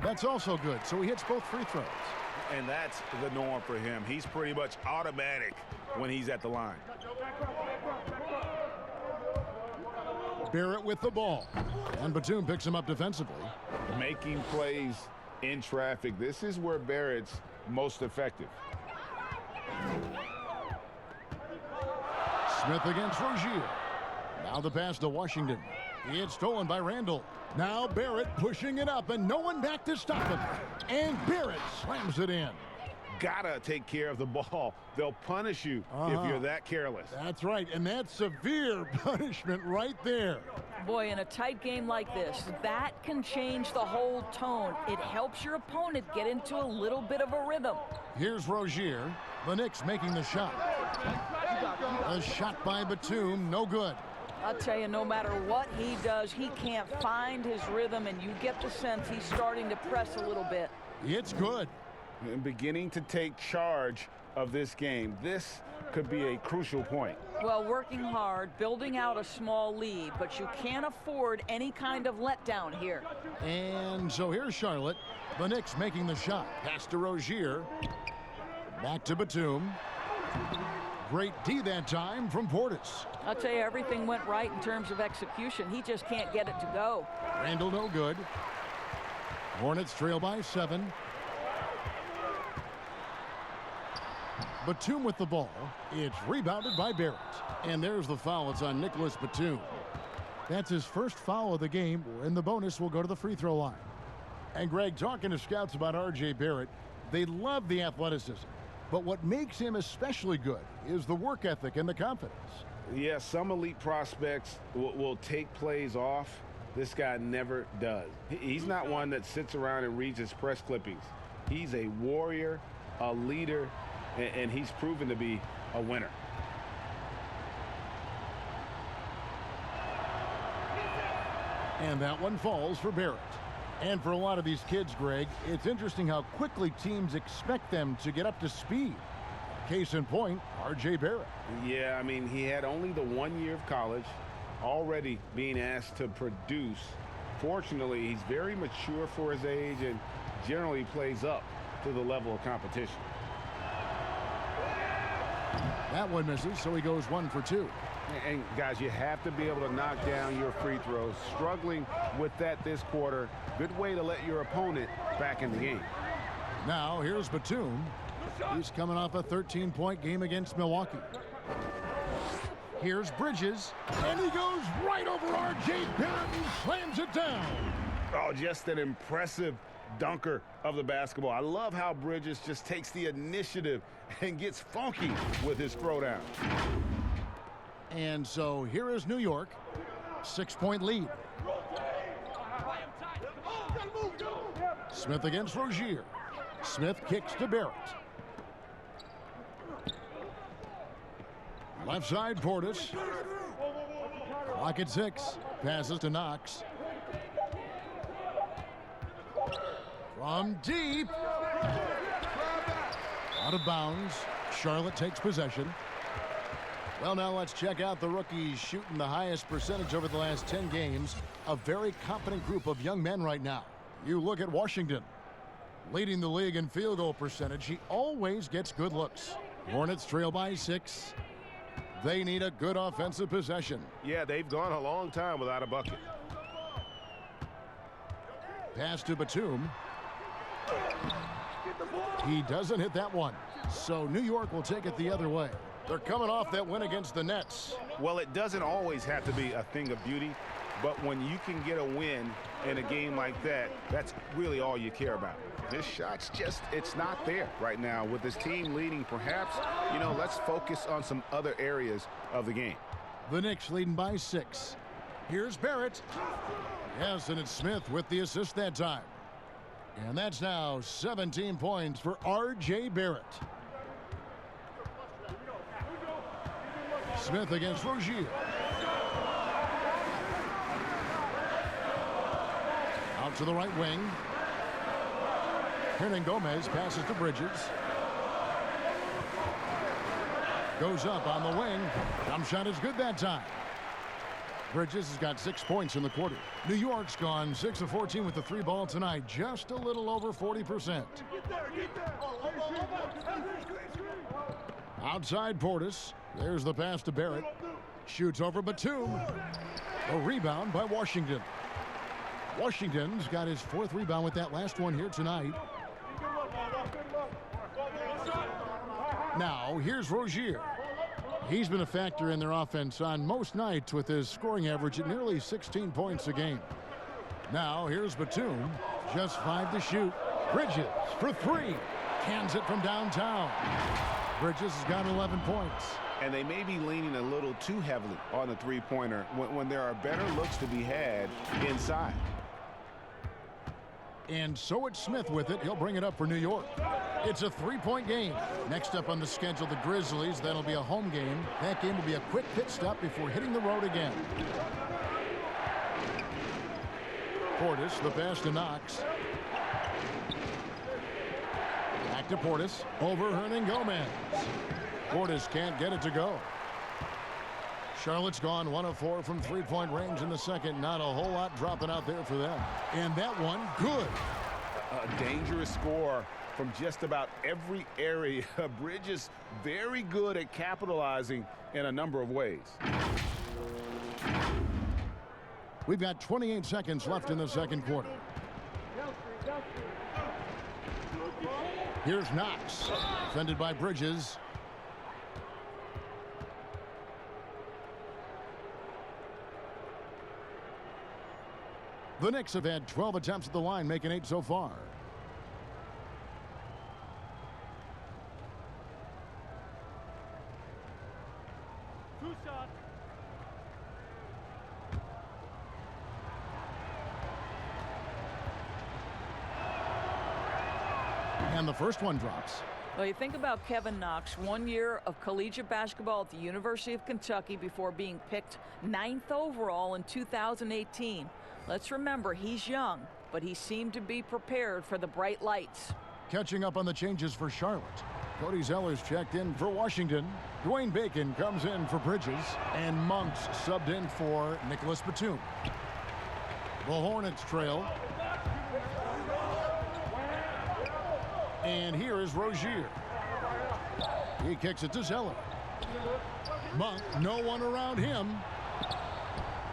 That's also good. So he hits both free throws. And that's the norm for him. He's pretty much automatic when he's at the line. Barrett with the ball. And Batum picks him up defensively. Making plays in traffic. This is where Barrett's most effective. Smith against Rozier. Now the pass to Washington. It's stolen by Randle. Now Barrett pushing it up, and no one back to stop him. And Barrett slams it in. Gotta take care of the ball. They'll punish you if you're that careless. That's right, and that's severe punishment right there. Boy, in a tight game like this, that can change the whole tone. It helps your opponent get into a little bit of a rhythm. Here's Rozier. The Knicks making the shot. A shot by Batum, no good. I'll tell you, no matter what he does, he can't find his rhythm, and you get the sense he's starting to press a little bit. It's good. And beginning to take charge of this game. This could be a crucial point. Well, working hard, building out a small lead, but you can't afford any kind of letdown here. And so here's Charlotte. The Knicks making the shot. Pass to Rozier. Back to Batum. Great D that time from Portis. I'll tell you, everything went right in terms of execution. He just can't get it to go. Randle no good. Hornets trail by 7. Batum with the ball. It's rebounded by Barrett. And there's the foul. It's on Nicholas Batum. That's his first foul of the game, and the bonus will go to the free throw line. And Greg, talking to scouts about R.J. Barrett, they love the athleticism. But what makes him especially good is the work ethic and the confidence. Yeah, some elite prospects will take plays off. This guy never does. He's not one that sits around and reads his press clippings. He's a warrior, a leader, and he's proven to be a winner. And that one falls for Barrett. And for a lot of these kids, Greg, it's interesting how quickly teams expect them to get up to speed. Case in point, R.J. Barrett. Yeah, I mean, he had only the 1 year of college, already being asked to produce. Fortunately, he's very mature for his age and generally plays up to the level of competition. That one misses, so he goes 1 for 2. And guys, you have to be able to knock down your free throws. Struggling with that this quarter. Good way to let your opponent back in the game. Now here's Batum. He's coming off a 13-point game against Milwaukee. Here's Bridges, and he goes right over R.J. Barrett and slams it down. Oh, just an impressive dunker of the basketball. I love how Bridges just takes the initiative and gets funky with his throwdown. And so here is New York. 6-point lead. Smith against Rozier. Smith kicks to Barrett. Left side, Portis. Clock at 6. Passes to Knox. From deep. Out of bounds. Charlotte takes possession. Well, now let's check out the rookies shooting the highest percentage over the last 10 games. A very competent group of young men right now. You look at Washington. Leading the league in field goal percentage. He always gets good looks. Hornets trail by 6. They need a good offensive possession. Yeah, they've gone a long time without a bucket. Pass to Batum. He doesn't hit that one. So New York will take it the other way. They're coming off that win against the Nets. Well, it doesn't always have to be a thing of beauty, but when you can get a win in a game like that, that's really all you care about. This shot's just, it's not there right now. With this team leading, perhaps, let's focus on some other areas of the game. The Knicks leading by 6. Here's Barrett. Yes, and it's Smith with the assist that time. And that's now 17 points for R.J. Barrett. Smith against Rozier. Out to the right wing. Gomez passes to Bridges. Goes up on the wing. Jump shot is good that time. Bridges has got 6 points in the quarter. New York's gone 6 of 14 with the 3 ball tonight. Just a little over 40%. Outside Portis. There's the pass to Barrett. Shoots over Batum. A rebound by Washington. Washington's got his 4th rebound with that last one here tonight. Now, here's Rozier. He's been a factor in their offense on most nights with his scoring average at nearly 16 points a game. Now, here's Batum. Just 5 to shoot. Bridges for 3. Cans it from downtown. Bridges has got 11 points. And they may be leaning a little too heavily on the three-pointer when there are better looks to be had inside. And so it's Smith with it. He'll bring it up for New York. It's a 3-point game. Next up on the schedule, the Grizzlies. That'll be a home game. That game will be a quick pit stop before hitting the road again. Portis, the pass to Knox. Back to Portis. Over Gomez. Portis can't get it to go. Charlotte's gone 1 of 4 from 3-point range in the second. Not a whole lot dropping out there for them. And that one, good. A dangerous score from just about every area. Bridges very good at capitalizing in a number of ways. We've got 28 seconds left in the second quarter. Here's Knox. Defended by Bridges. The Knicks have had 12 attempts at the line, making 8 so far. And the first one drops. Well, you think about Kevin Knox, 1 year of collegiate basketball at the University of Kentucky before being picked 9th overall in 2018. Let's remember, he's young, but he seemed to be prepared for the bright lights. Catching up on the changes for Charlotte. Cody Zeller's checked in for Washington. Dwayne Bacon comes in for Bridges. And Monks subbed in for Nicholas Batum. The Hornets trail. And here is Rozier. He kicks it to Zeller. Monk, no one around him.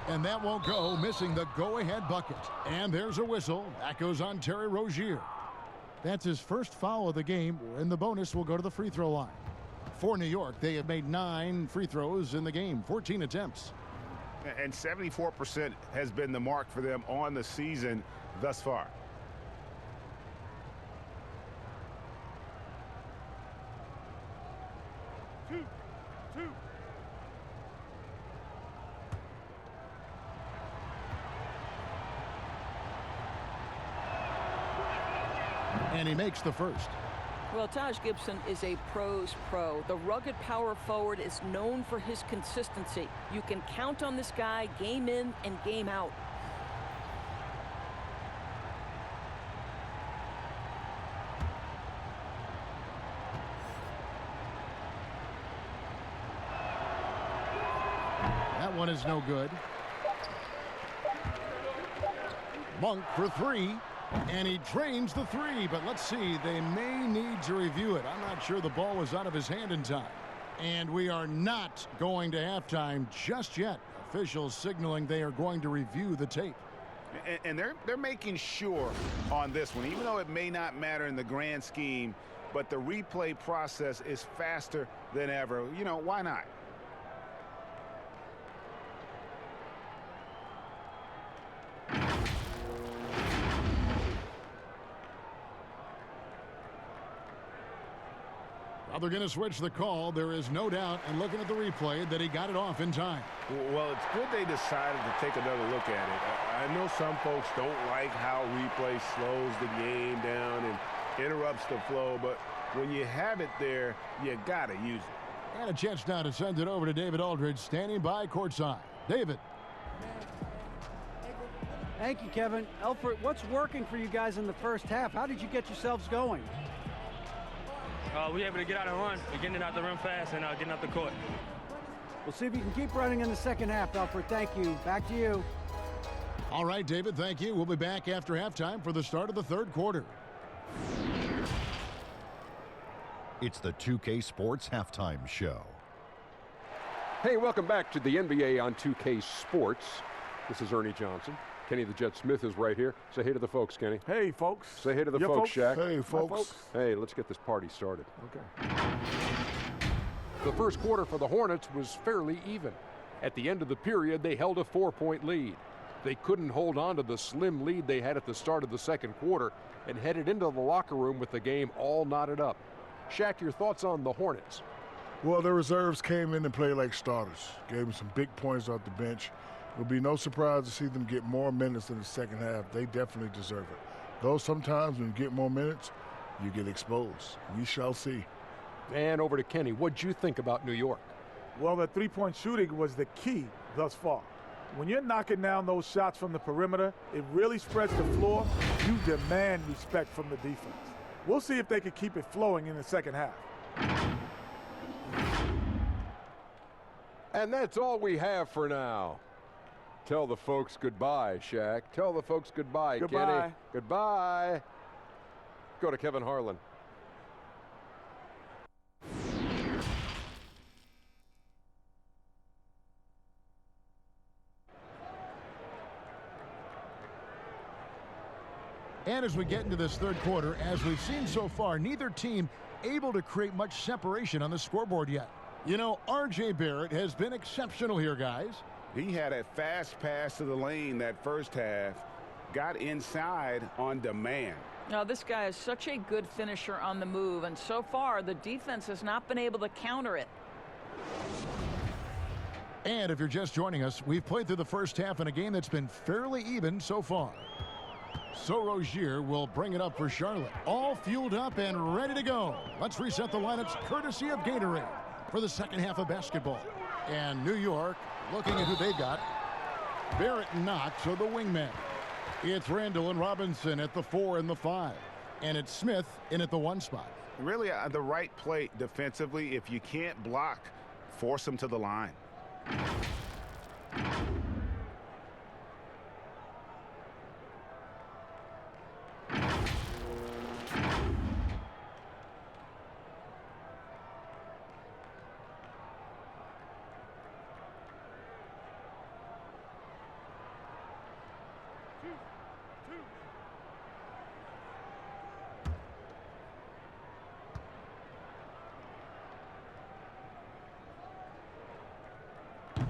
And that won't go, missing the go-ahead bucket. And there's a whistle. That goes on Terry Rozier. That's his first foul of the game, and the bonus will go to the free throw line. For New York, they have made 9 free throws in the game, 14 attempts. And 74% has been the mark for them on the season thus far. Two. And he makes the first. Well, Taj Gibson is a pro's pro. The rugged power forward is known for his consistency. You can count on this guy game in and game out. That one is no good. Monk for three. And he drains the three, but let's see, they may need to review it. I'm not sure the ball was out of his hand in time. And we are not going to halftime just yet. Officials signaling they are going to review the tape. And they're making sure on this one, even though it may not matter in the grand scheme, but the replay process is faster than ever. You know, why not? Well, they're going to switch the call. There is no doubt, and looking at the replay, that he got it off in time. Well, it's good they decided to take another look at it. I know some folks don't like how replay slows the game down and interrupts the flow, but when you have it there, you got to use it. And a chance now to send it over to David Aldridge, standing by courtside. David. Thank you, Kevin. Elfert, what's working for you guys in the first half? How did you get yourselves going? We were able to get out and run, getting it out the rim fast and getting out the court. We'll see if you can keep running in the second half, Elfert. Thank you. Back to you. All right, David, thank you. We'll be back after halftime for the start of the third quarter. It's the 2K Sports Halftime Show. Hey, welcome back to the NBA on 2K Sports. This is Ernie Johnson. Kenny the Jet Smith is right here. Say hey to the folks, Kenny. Hey, folks. Say hey to the folks, Shaq. Hey, folks. Hey, let's get this party started. Okay. The first quarter for the Hornets was fairly even. At the end of the period, they held a 4-point lead. They couldn't hold on to the slim lead they had at the start of the second quarter and headed into the locker room with the game all knotted up. Shaq, your thoughts on the Hornets? Well, their reserves came in and played like starters. Gave them some big points off the bench. It would be no surprise to see them get more minutes in the second half. They definitely deserve it. Though sometimes when you get more minutes, you get exposed. We shall see. And over to Kenny. What'd you think about New York? Well, the three-point shooting was the key thus far. When you're knocking down those shots from the perimeter, it really spreads the floor. You demand respect from the defense. We'll see if they can keep it flowing in the second half. And that's all we have for now. Tell the folks goodbye, Shaq. Tell the folks goodbye, Goodbye. Kenny. Goodbye. Go to Kevin Harlan. And as we get into this third quarter, as we've seen so far, neither team able to create much separation on the scoreboard yet. You know, R.J. Barrett has been exceptional here, guys. He had a fast pass to the lane that first half, got inside on demand. Now, this guy is such a good finisher on the move, and so far the defense has not been able to counter it. And if you're just joining us, we've played through the first half in a game that's been fairly even so far. So Rozier will bring it up for Charlotte. All fueled up and ready to go. Let's reset the lineups courtesy of Gatorade for the second half of basketball. And New York looking at who they've got. Barrett not, so the wingman. It's Randall and Robinson at the 4 and the 5. And it's Smith in at the 1 spot. Really the right play defensively. If you can't block, force them to the line.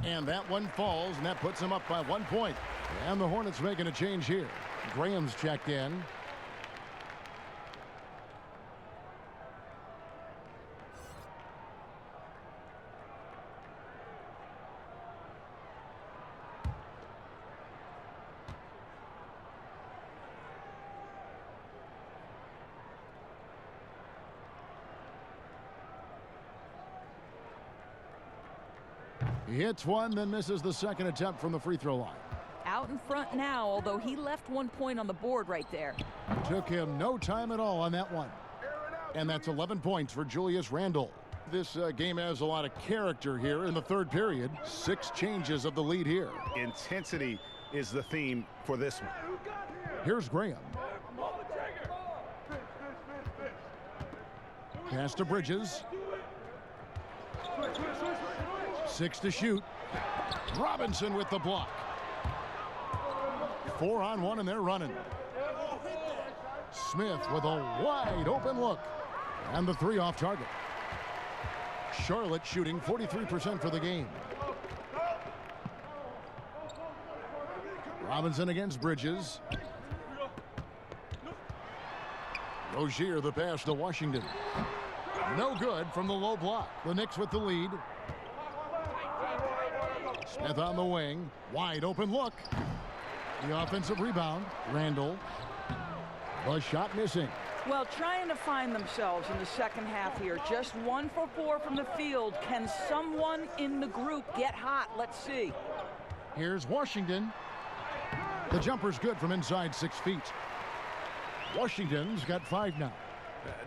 And that one falls, and that puts them up by 1 point. And the Hornets making a change here. Graham's checked in. He hits one, then misses the second attempt from the free throw line. Out in front now, although he left 1 point on the board right there. Took him no time at all on that one. And that's 11 points for Julius Randle. This game has a lot of character here in the third period. 6 changes of the lead here. Intensity is the theme for this one. Here's Graham. Pass to Bridges. 6 to shoot. Robinson with the block. 4-on-1 and they're running. Smith with a wide open look. And the 3 off target. Charlotte shooting 43% for the game. Robinson against Bridges. Rozier the pass to Washington. No good from the low block. The Knicks with the lead. Smith on the wing. Wide open look. The offensive rebound. Randle. The shot missing. Well, trying to find themselves in the second half here. Just 1 for 4 from the field. Can someone in the group get hot? Let's see. Here's Washington. The jumper's good from inside 6 feet. Washington's got 5 now.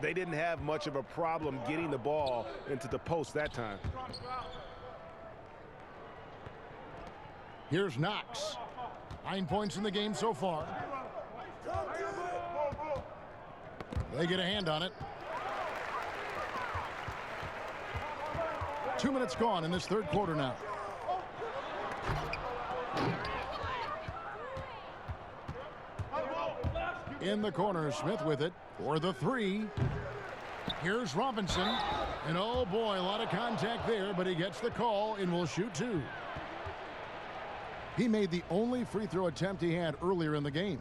They didn't have much of a problem getting the ball into the post that time. Here's Knox. 9 points in the game so far. They get a hand on it. 2 minutes gone in this third quarter now. In the corner, Smith with it for the 3. Here's Robinson. And oh boy, a lot of contact there, but he gets the call and will shoot 2. He made the only free throw attempt he had earlier in the game.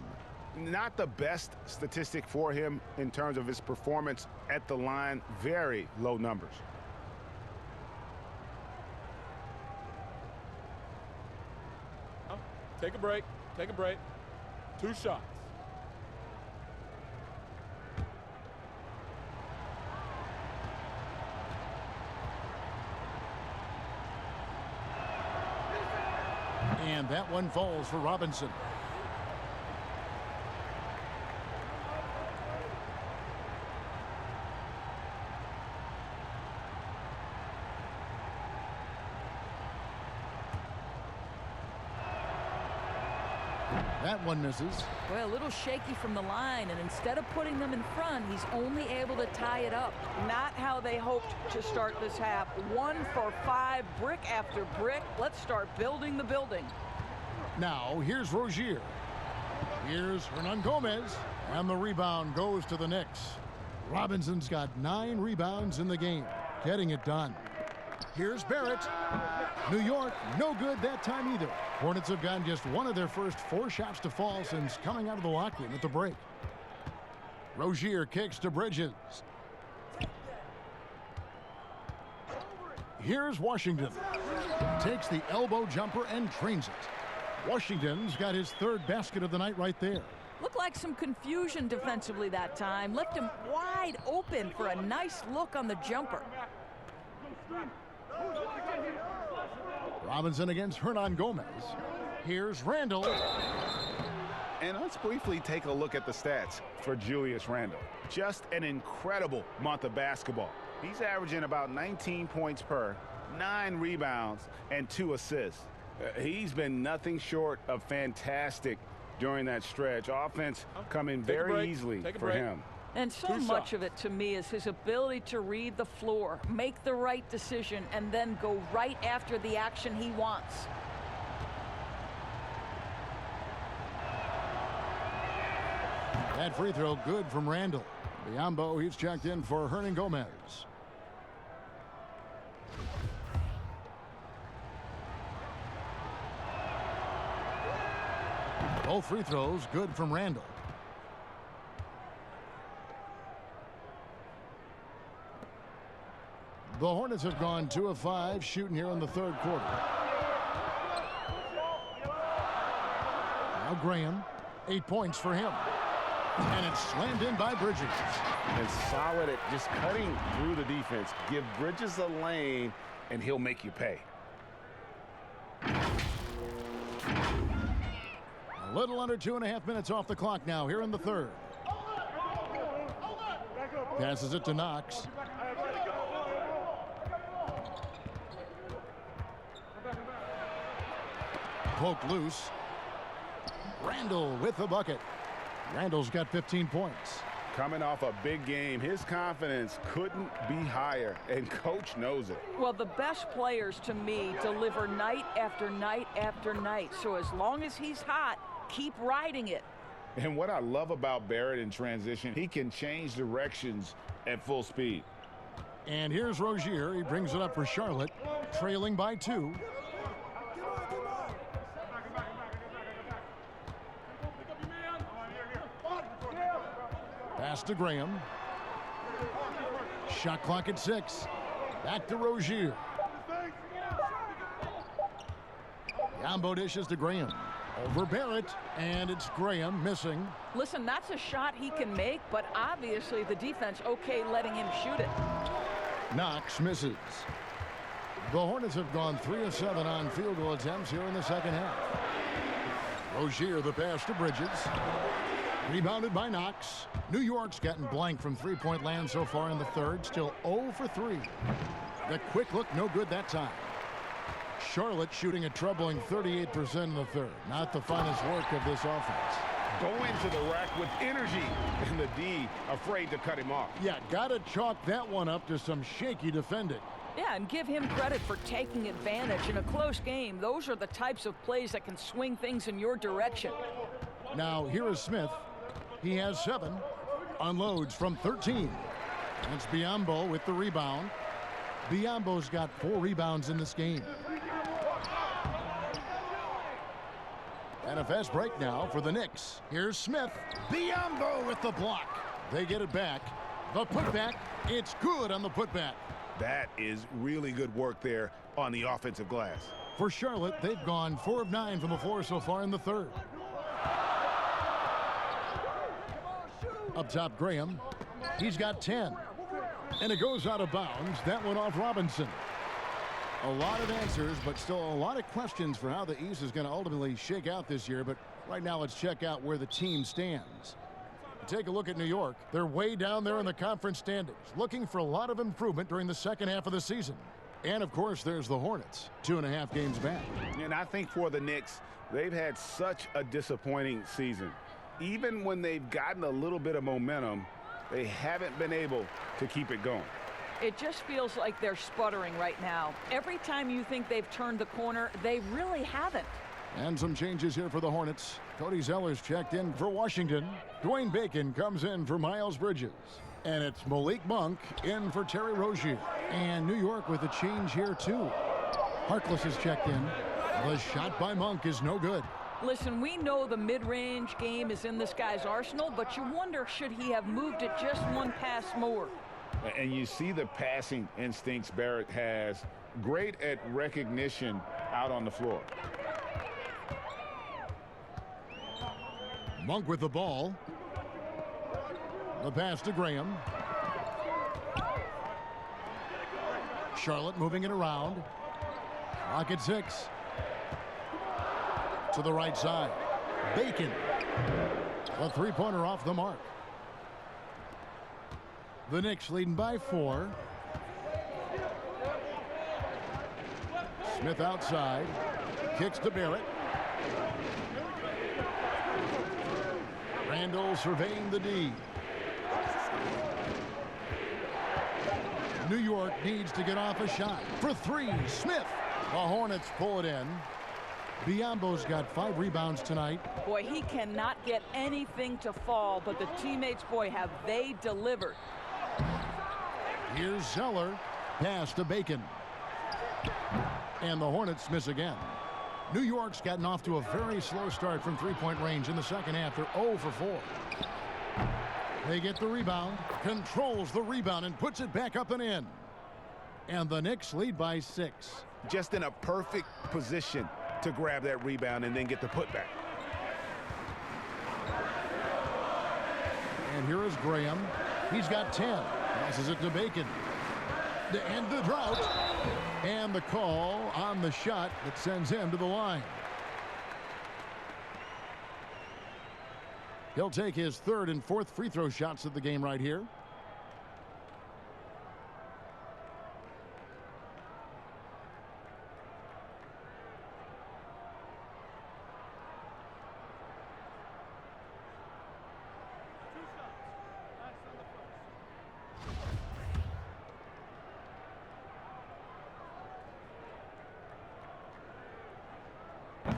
Not the best statistic for him in terms of his performance at the line. Very low numbers. Take a break. Take a break. 2 shots. And that one falls for Robinson. That one misses. Well, a little shaky from the line, and instead of putting them in front, he's only able to tie it up. Not how they hoped to start this half. 1 for 5, brick after brick. Let's start building the building. Now, here's Rozier. Here's Hernangomez, and the rebound goes to the Knicks. Robinson's got 9 rebounds in the game, getting it done. Here's Barrett. New York, no good that time either. Hornets have gotten just 1 of their first 4 shots to fall since coming out of the locker room at the break. Rozier kicks to Bridges. Here's Washington. Takes the elbow jumper and drains it. Washington's got his 3rd basket of the night right there. Looked like some confusion defensively that time. Left him wide open for a nice look on the jumper. Robinson against Hernangomez. Here's Randle. And let's briefly take a look at the stats for Julius Randle. Just an incredible month of basketball. He's averaging about 19 points per, 9 rebounds, and 2 assists. He's been nothing short of fantastic during that stretch. Offense coming very easily for him. And so much of it, to me, is his ability to read the floor, make the right decision, and then go right after the action he wants. That free throw good from Randle. Biombo, he's checked in for Hernangomez. Both free throws good from Randle. The Hornets have gone 2 of 5 shooting here in the third quarter. Now Graham, 8 points for him. And it's slammed in by Bridges. And solid at just cutting through the defense. Give Bridges a lane, and he'll make you pay. A little under 2.5 minutes off the clock now here in the third. Passes it to Knox. Poked loose. Randall with the bucket. Randall's got 15 points. Coming off a big game, his confidence couldn't be higher, and coach knows it. Well, the best players to me deliver night after night after night. So as long as he's hot, keep riding it. And what I love about Barrett in transition, he can change directions at full speed. And here's Rozier. He brings it up for Charlotte, trailing by 2. Pass to Graham. Shot clock at 6. Back to Rozier. Yambo dishes to Graham. Over Barrett, and it's Graham missing. Listen, that's a shot he can make, but obviously the defense okay letting him shoot it. Knox misses. The Hornets have gone 3 of 7 on field goal attempts here in the second half. Rozier, the pass to Bridges. Rebounded by Knox. New York's gotten blank from three-point land so far in the third. Still 0 for 3. The quick look, no good that time. Charlotte shooting a troubling 38% in the third. Not the finest work of this offense. Going to the rack with energy, and the D afraid to cut him off. Yeah, gotta chalk that one up to some shaky defending. Yeah, and give him credit for taking advantage in a close game. Those are the types of plays that can swing things in your direction. Now, here is Smith. He has 7. Unloads from 13. That's Biyombo with the rebound. Biyombo's got 4 rebounds in this game. And a fast break now for the Knicks. Here's Smith. Biyombo with the block. They get it back. The putback. It's good on the putback. That is really good work there on the offensive glass. For Charlotte, they've gone 4 of 9 from the floor so far in the third. Up top, Graham. He's got 10. And it goes out of bounds. That one off Robinson. A lot of answers, but still a lot of questions for how the East is going to ultimately shake out this year. But right now, let's check out where the team stands. Take a look at New York. They're way down there in the conference standings, looking for a lot of improvement during the second half of the season. And, of course, there's the Hornets, 2.5 games back. And I think for the Knicks, they've had such a disappointing season. Even when they've gotten a little bit of momentum, they haven't been able to keep it going. It just feels like they're sputtering right now. Every time you think they've turned the corner, they really haven't. And some changes here for the Hornets. Cody Zeller's checked in for Washington. Dwayne Bacon comes in for Miles Bridges. And it's Malik Monk in for Terry Rozier. And New York with a change here, too. Harkless is checked in. The shot by Monk is no good. Listen, we know the mid-range game is in this guy's arsenal, but you wonder, should he have moved it just one pass more? And you see the passing instincts Barrett has. Great at recognition out on the floor. Monk with the ball. The pass to Graham. Charlotte moving it around. Clock at 6. To the right side. Bacon. A three-pointer off the mark. The Knicks leading by 4. Smith outside. Kicks to Barrett. Randall surveying the D. New York needs to get off a shot. For 3, Smith. The Hornets pull it in. Biyombo's got 5 rebounds tonight. Boy, he cannot get anything to fall, but the teammates, boy, have they delivered. Here's Zeller. Pass to Bacon. And the Hornets miss again. New York's gotten off to a very slow start from three-point range in the second half. They're 0 for 4. They get the rebound, controls the rebound, and puts it back up and in. And the Knicks lead by 6. Just in a perfect position to grab that rebound and then get the putback. And here is Graham. He's got 10. Passes it to Bacon. To end the drought. And the call on the shot that sends him to the line. He'll take his third and fourth free throw shots of the game right here.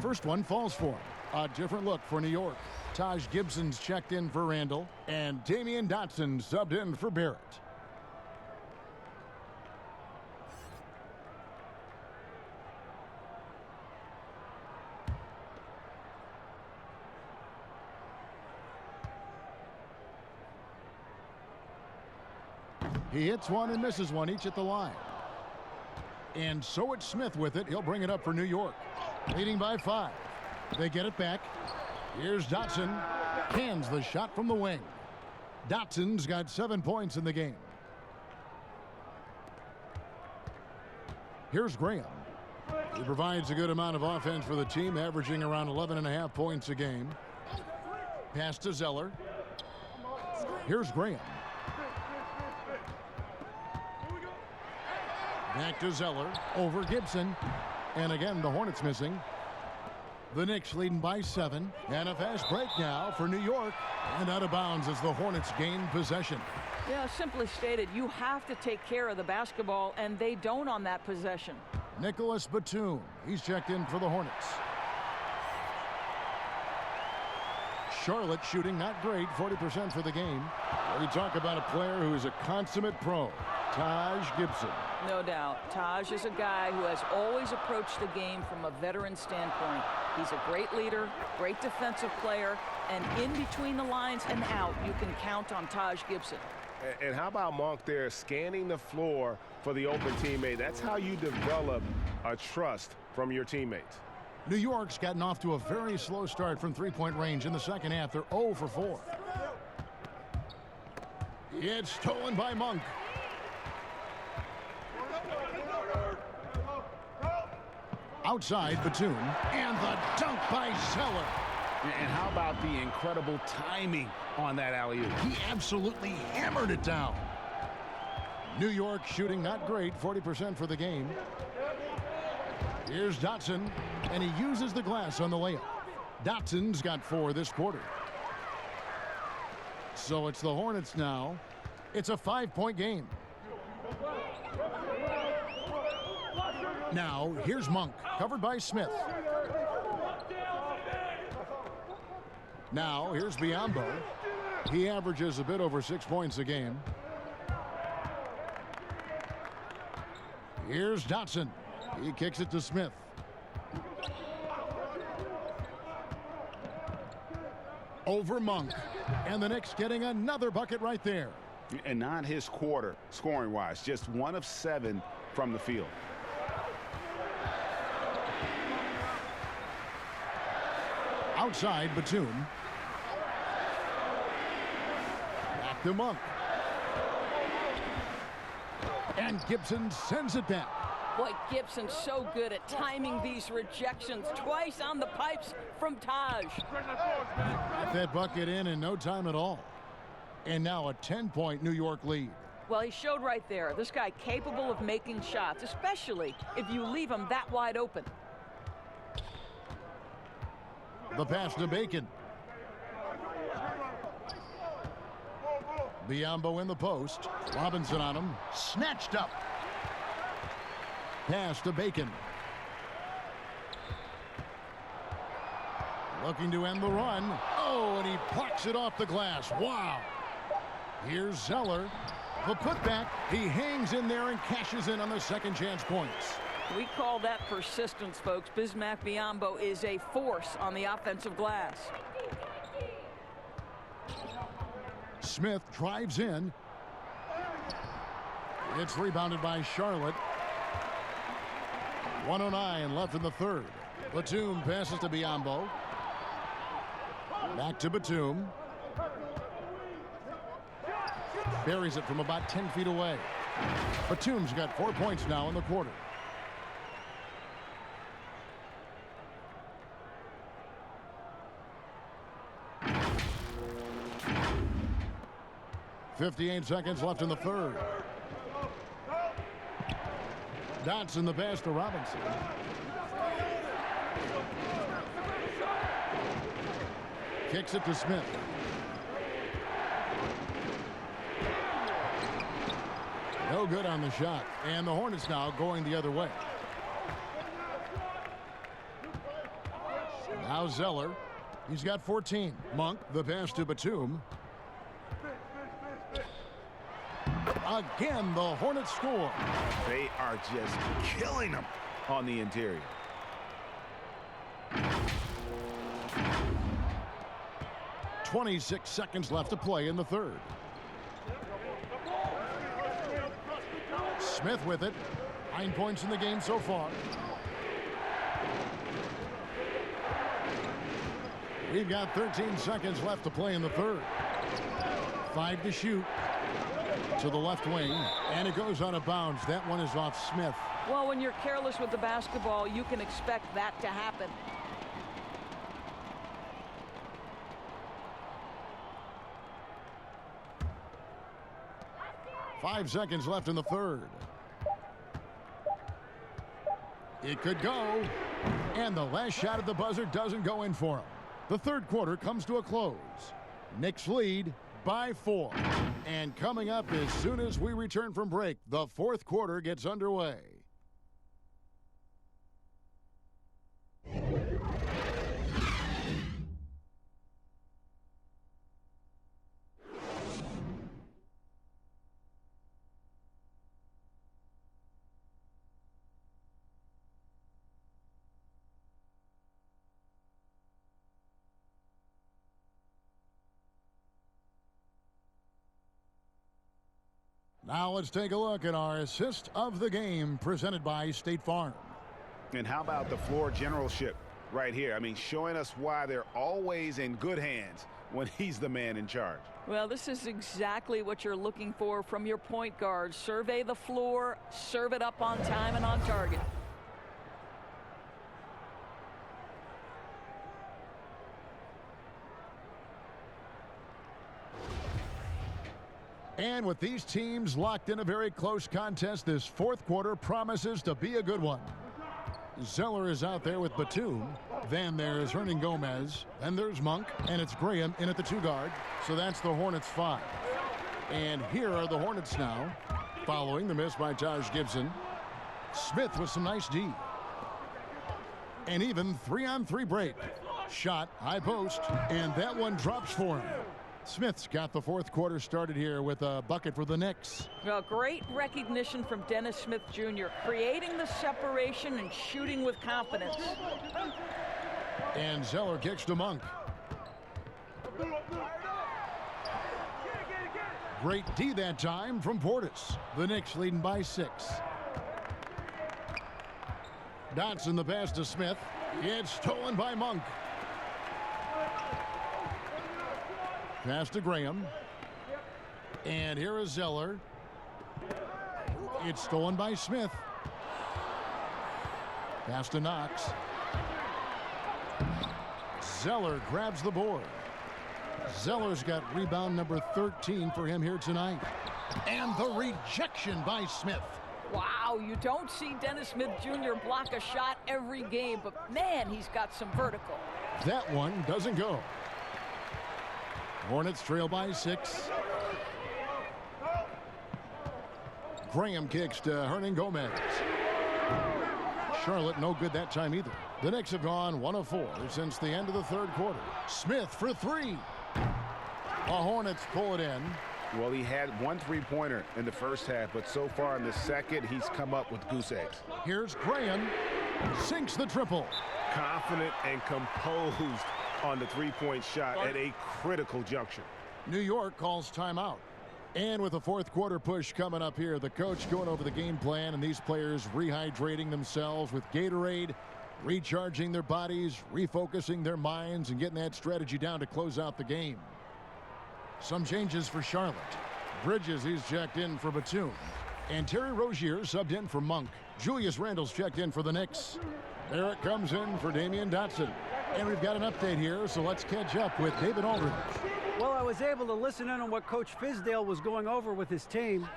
First one falls for him. A different look for New York. Taj Gibson's checked in for Randall, and Damian Dotson subbed in for Barrett. He hits one and misses one, each at the line. And so it's Smith with it. He'll bring it up for New York. Leading by 5. They get it back. Here's Dotson. Hands the shot from the wing. Dotson's got 7 points in the game. Here's Graham. He provides a good amount of offense for the team, averaging around 11.5 points a game. Pass to Zeller. Here's Graham. Back to Zeller. Over Gibson. And again, the Hornets missing. The Knicks leading by 7. And a fast break now for New York. And out of bounds as the Hornets gain possession. Yeah, simply stated, you have to take care of the basketball, and they don't on that possession. Nicholas Batum. He's checked in for the Hornets. Charlotte shooting not great, 40% for the game. We talk about a player who is a consummate pro, Taj Gibson. No doubt. Taj is a guy who has always approached the game from a veteran standpoint. He's a great leader, great defensive player, and in between the lines and out, you can count on Taj Gibson. And how about Monk there scanning the floor for the open teammate? That's how you develop a trust from your teammates. New York's gotten off to a very slow start from three-point range in the second half. They're 0 for 4. It's stolen by Monk. Outside, Batum, and the dunk by Zeller. And how about the incredible timing on that alley-oop? He absolutely hammered it down. New York shooting not great, 40% for the game. Here's Dotson, and he uses the glass on the layup. Dotson's got 4 this quarter. So it's the Hornets now. It's a 5-point game. Now, here's Monk, covered by Smith. Now, here's Biyombo. He averages a bit over 6 points a game. Here's Dotson. He kicks it to Smith. Over Monk. And the Knicks getting another bucket right there. And not his quarter, scoring-wise. Just 1 of 7 from the field. Outside, Batum. Back to Monk. And Gibson sends it back. Boy, Gibson's so good at timing these rejections. Twice on the pipes from Taj. Got that bucket in no time at all. And now a 10-point New York lead. Well, he showed right there. This guy capable of making shots, especially if you leave him that wide open. The pass to Bacon. Biyombo in the post. Robinson on him. Snatched up. Pass to Bacon. Looking to end the run. Oh, and he plucks it off the glass. Wow. Here's Zeller. The putback. He hangs in there and cashes in on the second chance points. We call that persistence, folks. Bismack Biyombo is a force on the offensive glass. Smith drives in. It's rebounded by Charlotte. 1:09 left in the third. Batum passes to Biyombo. Back to Batum. Buries it from about 10 feet away. Batum's got 4 points now in the quarter. 58 seconds left in the third. Dotson the pass to Robinson. Kicks it to Smith. No good on the shot. And the Hornets now going the other way. Now Zeller. He's got 14. Monk, the pass to Batum. Again, the Hornets score. They are just killing them on the interior. .26 seconds left to play in the third. Smith with it. 9 points in the game so far. We've got 13 seconds left to play in the third. 5 to shoot. To the left wing, and it goes out of bounds. That one is off Smith. Well, when you're careless with the basketball, you can expect that to happen. Five seconds left in the third. It could go, and the last shot at the buzzer doesn't go in for him. The third quarter comes to a close. Knicks lead by 4. And coming up as soon as we return from break, the fourth quarter gets underway. Now let's take a look at our assist of the game presented by State Farm. And how about the floor generalship right here? I mean, showing us why they're always in good hands when he's the man in charge. Well, this is exactly what you're looking for from your point guard. Survey the floor, serve it up on time and on target. And with these teams locked in a very close contest, this fourth quarter promises to be a good one. Zeller is out there with Batum. Then there's Hernangomez. Then there's Monk. And it's Graham in at the 2 guard. So that's the Hornets 5. And here are the Hornets now, following the miss by Taj Gibson. Smith with some nice D. And even 3-on-3 break. Shot, high post, and that one drops for him. Smith's got the fourth quarter started here with a bucket for the Knicks. Well, great recognition from Dennis Smith Jr., creating the separation and shooting with confidence. And Zeller kicks to Monk. Great D that time from Portis. The Knicks leading by 6. Dotson the pass to Smith. It's stolen by Monk. Pass to Graham. And here is Zeller. It's stolen by Smith. Pass to Knox. Zeller grabs the board. Zeller's got rebound number 13 for him here tonight. And the rejection by Smith. Wow, you don't see Dennis Smith Jr. block a shot every game, but man, he's got some vertical. That one doesn't go. Hornets trail by 6. Graham kicks to Hernangomez. Charlotte no good that time either. The Knicks have gone 1 of 4 since the end of the third quarter. Smith for 3. The Hornets pull it in. Well, he had 1 3-pointer in the first half, but so far in the second, he's come up with goose eggs. Here's Graham. Sinks the triple. Confident and composed on the 3-point shot at a critical juncture. New York calls timeout. And with the fourth quarter push coming up here, the coach going over the game plan and these players rehydrating themselves with Gatorade, recharging their bodies, refocusing their minds, and getting that strategy down to close out the game. Some changes for Charlotte. Bridges, he's checked in for Batum. And Terry Rozier subbed in for Monk. Julius Randle's checked in for the Knicks. There it comes in for Damian Dotson. And we've got an update here, so let's catch up with David Aldridge. Well, I was able to listen in on what Coach Fizdale was going over with his team.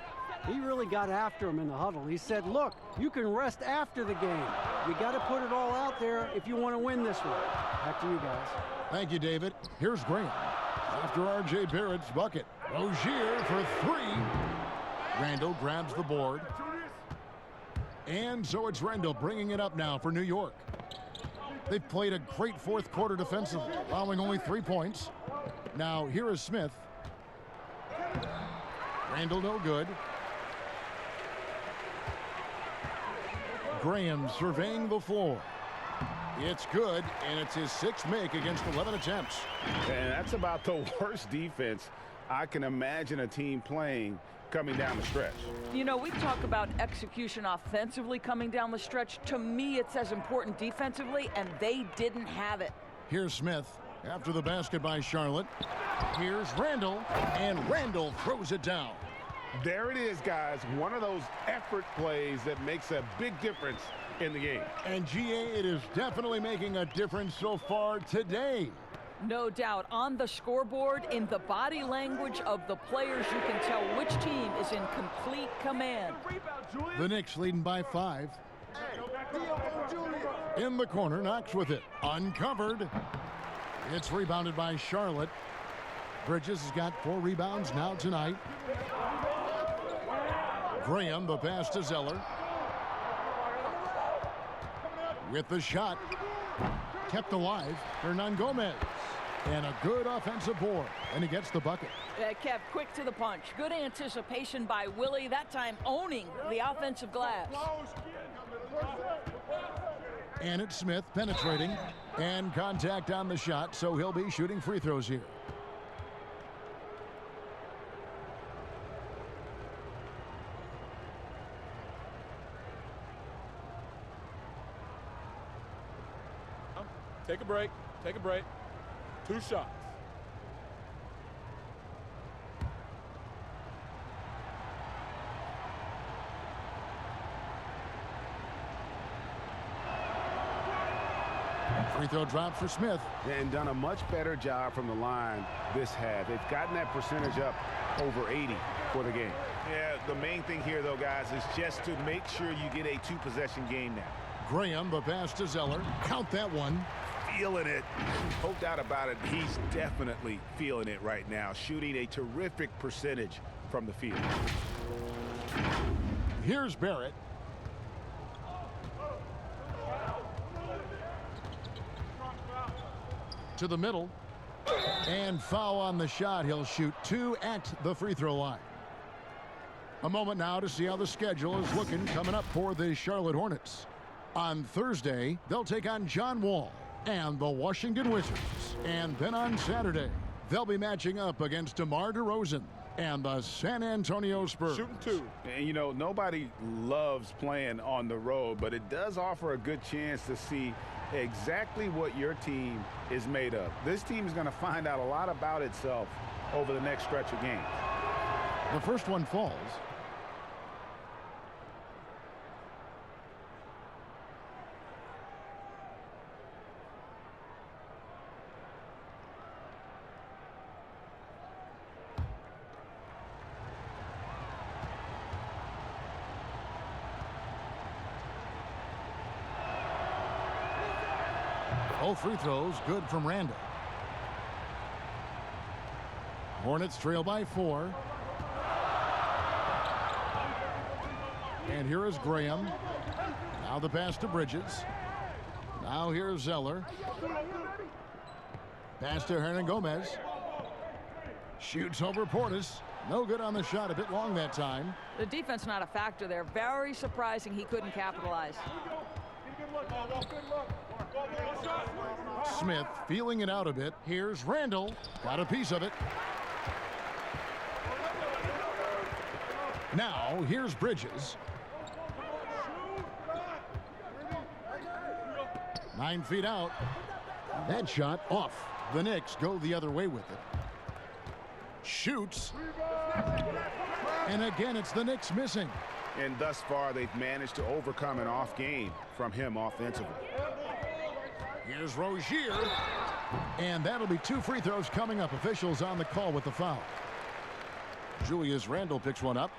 He really got after him in the huddle. He said, look, you can rest after the game. You got to put it all out there if you want to win this one. Back to you guys. Thank you, David. Here's Graham. After R.J. Barrett's bucket. Rozier for 3. Randall grabs the board. And so it's Randall bringing it up now for New York. They've played a great fourth quarter defensively, allowing only 3 points. Now here is Smith. Randall no good. Graham surveying the floor. It's good, and it's his 6th make against 11 attempts. And that's about the worst defense I can imagine a team playing coming down the stretch. You know, we talk about execution offensively coming down the stretch. To me, it's as important defensively, and they didn't have it. Here's Smith after the basket by Charlotte. Here's Randall, and Randall throws it down. There it is, guys. One of those effort plays that makes a big difference in the game. And GA, it is definitely making a difference so far today. No doubt. On the scoreboard, in the body language of the players, you can tell which team is in complete command. The Knicks leading by 5. In the corner, Knox with it. Uncovered. It's rebounded by Charlotte. Bridges has got 4 rebounds now tonight. Graham, the pass to Zeller. With the shot. Kept alive. Hernan Gomez. And a good offensive board. And he gets the bucket. Kev, quick to the punch. Good anticipation by Willie. That time owning the offensive glass. And it's Smith penetrating. And contact on the shot. So he'll be shooting free throws here. Take a break. Take a break. 2 shots. Free throw drop for Smith. And done a much better job from the line this half. They've gotten that percentage up over 80 for the game. Yeah, the main thing here, though, guys, is just to make sure you get a 2-possession game now. Graham, the pass to Zeller. Count that one. Feeling it. No doubt about it. He's definitely feeling it right now. Shooting a terrific percentage from the field. Here's Barrett. To the middle. And foul on the shot. He'll shoot 2 at the free throw line. A moment now to see how the schedule is looking coming up for the Charlotte Hornets. On Thursday, they'll take on John Wall and the Washington Wizards. And then on Saturday, they'll be matching up against DeMar DeRozan and the San Antonio Spurs. Shooting 2. And, you know, nobody loves playing on the road, but it does offer a good chance to see exactly what your team is made of. This team is going to find out a lot about itself over the next stretch of games. The first one falls. Both free throws good from Randall. Hornets trail by 4. And here is Graham. Now the pass to Bridges. Now here's Zeller. Pass to Hernan Gomez. Shoots over Portis. No good on the shot. A bit long that time. The defense not a factor there. Very surprising he couldn't capitalize. Smith feeling it out a bit. Here's Randall. Got a piece of it. Now here's Bridges. 9 feet out. That shot off. The Knicks go the other way with it. Shoots. And again, it's the Knicks missing. And thus far, they've managed to overcome an off game from him offensively. Here's Rozier. And that'll be 2 free throws coming up. Officials on the call with the foul. Julius Randle picks one up.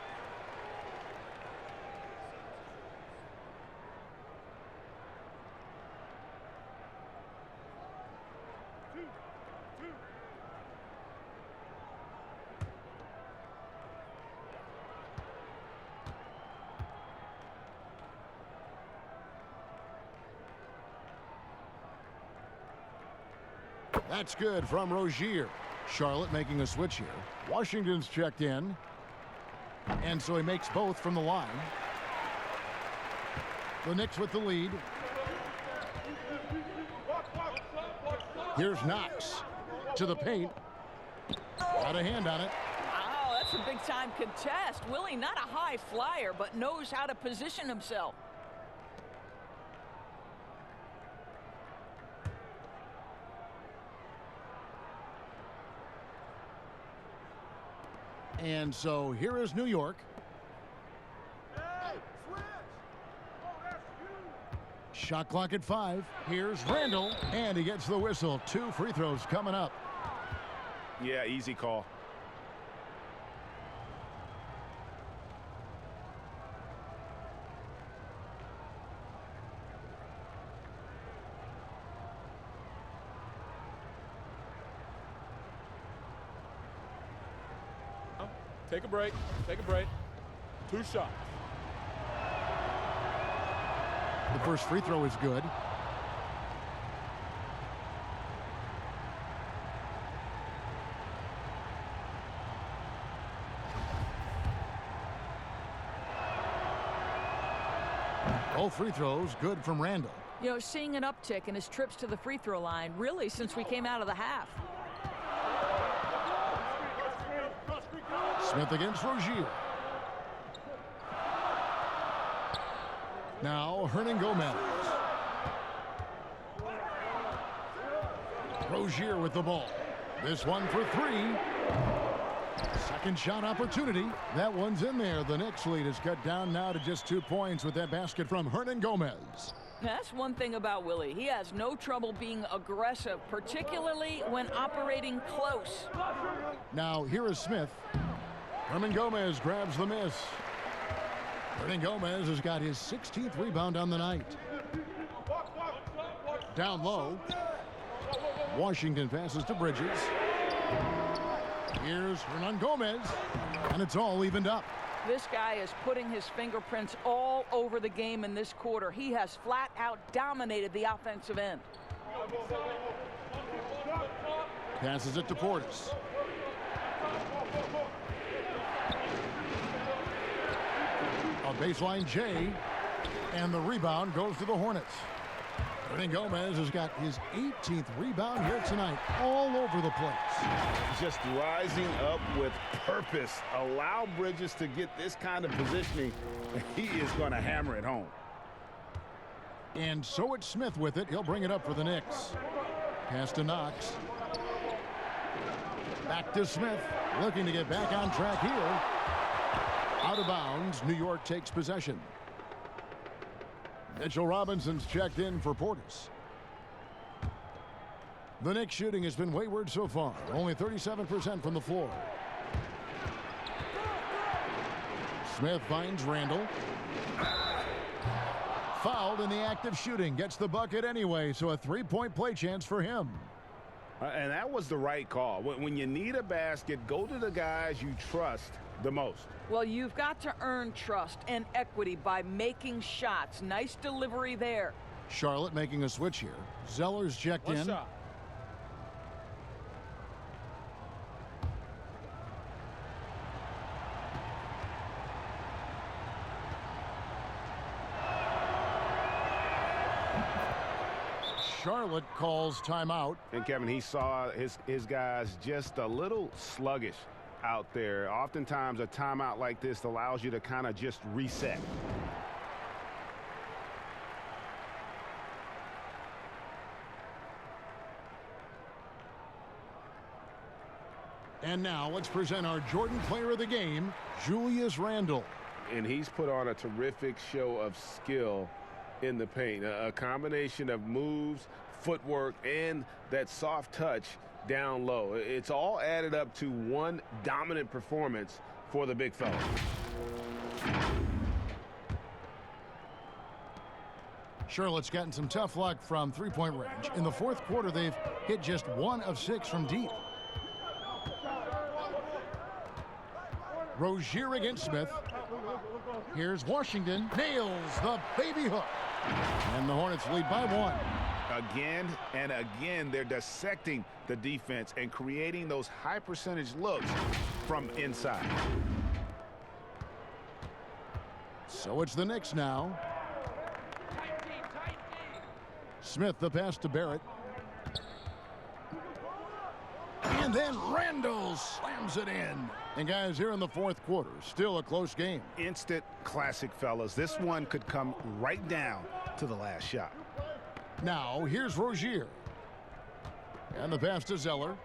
That's good from Rozier. Charlotte making a switch here. Washington's checked in. And so he makes both from the line. The Knicks with the lead. Here's Knox to the paint. Got a hand on it. Oh, that's a big-time contest. Willie, not a high flyer, but knows how to position himself. And so here is New York. Shot clock at 5. Here's Randle, and he gets the whistle. 2 free throws coming up. Yeah, easy call. Take a break. Take a break. 2 shots. The first free throw is good. Both free throws good from Randle. You know, seeing an uptick in his trips to the free throw line, really, since we came out of the half. Smith against Rozier. Now Hernangomez. Rozier with the ball. This one for 3. Second shot opportunity. That one's in there. The Knicks lead is cut down now to just 2 points with that basket from Hernangomez. That's one thing about Willie. He has no trouble being aggressive, particularly when operating close. Now here is Smith. Hernangomez grabs the miss. Hernangomez has got his 16th rebound on the night. Down low. Washington passes to Bridges. Here's Hernangomez, and it's all evened up. This guy is putting his fingerprints all over the game in this quarter. He has flat out dominated the offensive end. Passes it to Portis. A baseline J, and the rebound goes to the Hornets. Hernangomez has got his 18th rebound here tonight, all over the place. Just rising up with purpose. Allow Bridges to get this kind of positioning. He is going to hammer it home. And so it's Smith with it. He'll bring it up for the Knicks. Pass to Knox. Back to Smith, looking to get back on track here. Out of bounds, New York takes possession. Mitchell Robinson's checked in for Portis. The Knicks shooting has been wayward so far. Only 37% from the floor. Smith finds Randle. Fouled in the act of shooting. Gets the bucket anyway, so a 3-point play chance for him. And that was the right call. When you need a basket, go to the guys you trust the most. Well, you've got to earn trust and equity by making shots. Nice delivery there. Charlotte making a switch here. Zeller's checked in. Shot. Charlotte calls timeout. And Kevin, he saw his guys just a little sluggish out there. Oftentimes a timeout like this allows you to kind of just reset. And now let's present our Jordan Player of the Game, Julius Randle. And he's put on a terrific show of skill in the paint. A combination of moves, footwork, and that soft touch down low. It's all added up to one dominant performance for the big fella. Charlotte's gotten some tough luck from three-point range. In the fourth quarter, they've hit just 1 of 6 from deep. Rozier against Smith. Here's Washington. Nails the baby hook. And the Hornets lead by 1. Again and again, they're dissecting the defense and creating those high percentage looks from inside. So it's the Knicks now. Smith, the pass to Barrett. And then Randall slams it in. And guys, here in the fourth quarter, still a close game. Instant classic, fellas. This one could come right down to the last shot. Now, here's Rozier. And the pass to Zeller.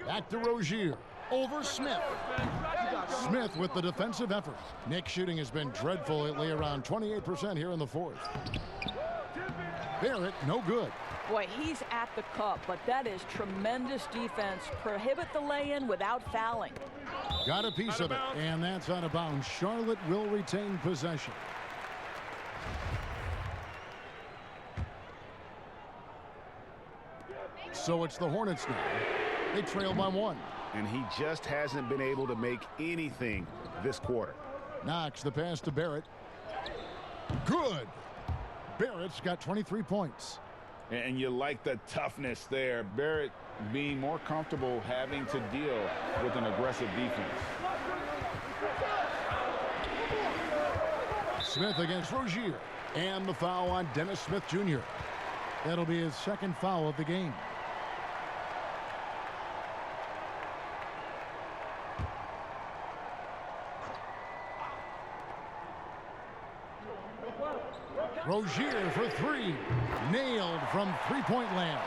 Back to Rozier. Over Smith. Smith with the defensive effort. Knicks shooting has been dreadful lately, around 28% here in the fourth. Barrett, no good. Boy, he's at the cup, but that is tremendous defense. Prohibit the lay-in without fouling. Got a piece of it, and that's out of bounds. Charlotte will retain possession. So it's the Hornets now. They trail by 1. And he just hasn't been able to make anything this quarter. Knox, the pass to Barrett. Good. Barrett's got 23 points. And you like the toughness there. Barrett being more comfortable having to deal with an aggressive defense. Smith against Rozier. And the foul on Dennis Smith Jr. That'll be his second foul of the game. Rozier for 3. Nailed from three-point land.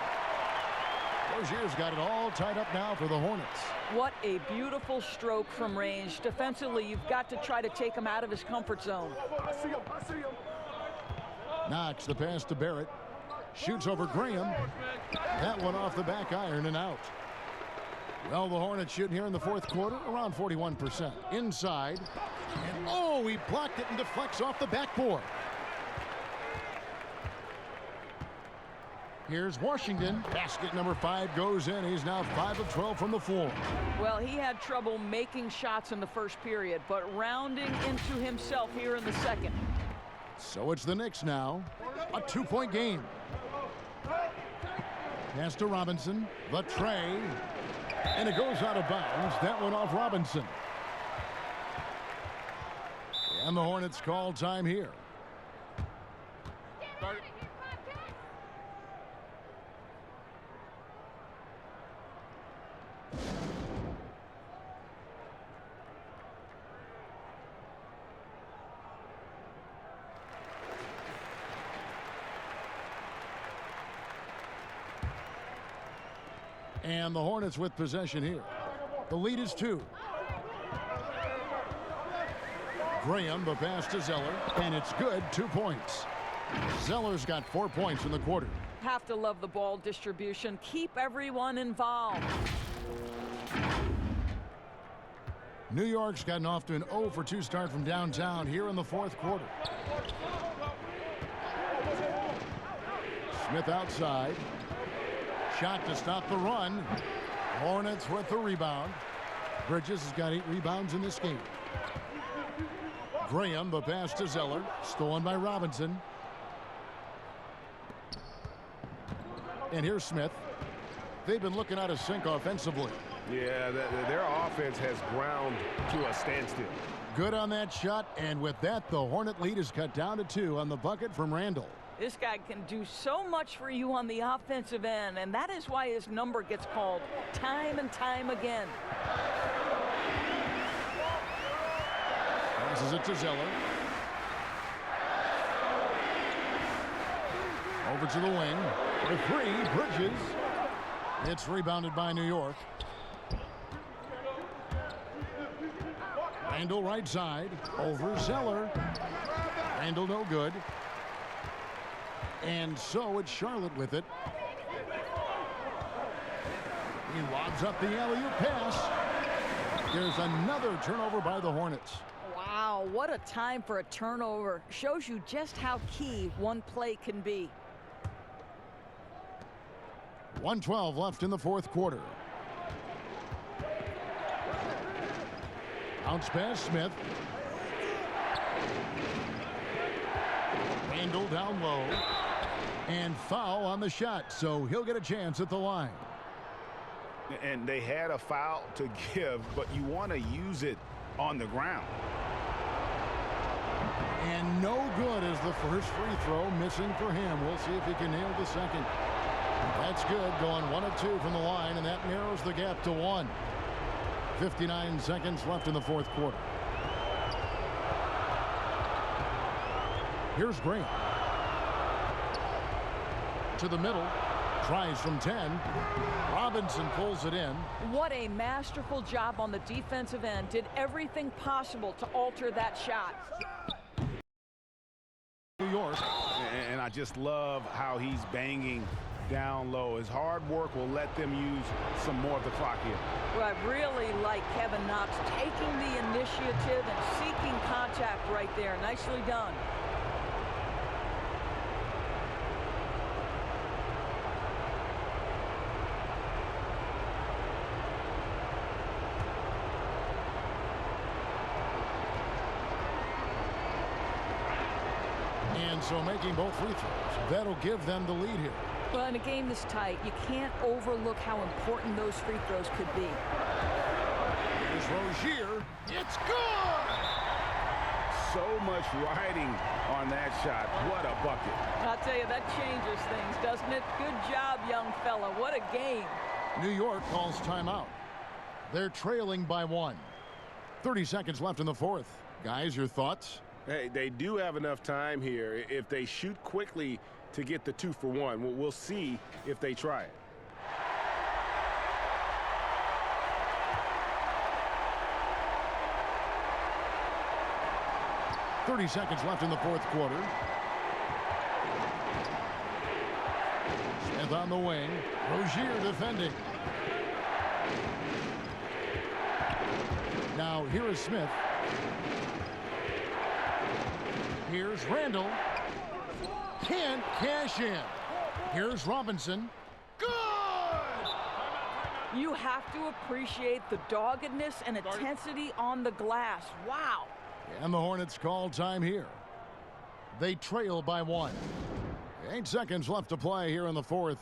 Rozier's got it all tied up now for the Hornets. What a beautiful stroke from range. Defensively, you've got to try to take him out of his comfort zone. Knox, the pass to Barrett. Shoots over Graham. That one off the back iron and out. Well, the Hornets shooting here in the fourth quarter around 41%. Inside. And oh, he blocked it and deflects off the backboard. Here's Washington. Basket number 5 goes in. He's now 5 of 12 from the floor. Well, he had trouble making shots in the first period, but rounding into himself here in the second. So it's the Knicks now. A 2-point game. Pass to Robinson. The tray. And it goes out of bounds. That one off Robinson. And the Hornets call time here. And the Hornets with possession here. The lead is 2. Graham, the pass to Zeller, and it's good. 2 points. Zeller's got 4 points in the quarter. Have to love the ball distribution. Keep everyone involved. New York's gotten off to an 0 for 2 start from downtown here in the fourth quarter. Smith outside. Shot to stop the run. Hornets with the rebound. Bridges has got 8 rebounds in this game. Graham, the pass to Zeller. Stolen by Robinson. And here's Smith. They've been looking out of sync offensively. Yeah, their offense has ground to a standstill. Good on that shot, and with that, the Hornet lead is cut down to 2 on the bucket from Randall. This guy can do so much for you on the offensive end, and that is why his number gets called time and time again. Passes it to Zeller. Over to the wing. The 3, Bridges. It's rebounded by New York. Randall right side. Over Zeller. Randall no good. And so it's Charlotte with it. He lobs up the alley-oop pass. There's another turnover by the Hornets. Wow, what a time for a turnover. Shows you just how key one play can be. 1:12 left in the fourth quarter. Bounce pass, Smith. Handle down low. And foul on the shot, so he'll get a chance at the line. And they had a foul to give, but you want to use it on the ground. And no good as the first free throw, missing for him. We'll see if he can nail the second. That's good, going 1 of 2 from the line, and that narrows the gap to 1. 59 seconds left in the fourth quarter. Here's Grant. To the middle. Tries from 10. Robinson pulls it in. What a masterful job on the defensive end. Did everything possible to alter that shot. New York. And I just love how he's banging down low. His hard work will let them use some more of the clock here. Well, I really like Kevin Knox taking the initiative and seeking contact right there. Nicely done. And so making both free throws, that'll give them the lead here. Well, in a game this tight, you can't overlook how important those free throws could be. Here's Rozier. It's good! So much riding on that shot. What a bucket. I'll tell you, that changes things, doesn't it? Good job, young fella. What a game. New York calls timeout. They're trailing by 1. 30 seconds left in the fourth. Guys, your thoughts? Hey, they do have enough time here. If they shoot quickly to get the 2 for 1, we'll see if they try it. .30 seconds left in the fourth quarter. Smith on the wing. Rozier defending. Now here is Smith. Here's Randall. Can't cash in. Here's Robinson. Good! You have to appreciate the doggedness and intensity on the glass. Wow. And the Hornets call time here. They trail by 1. 8 seconds left to play here in the fourth.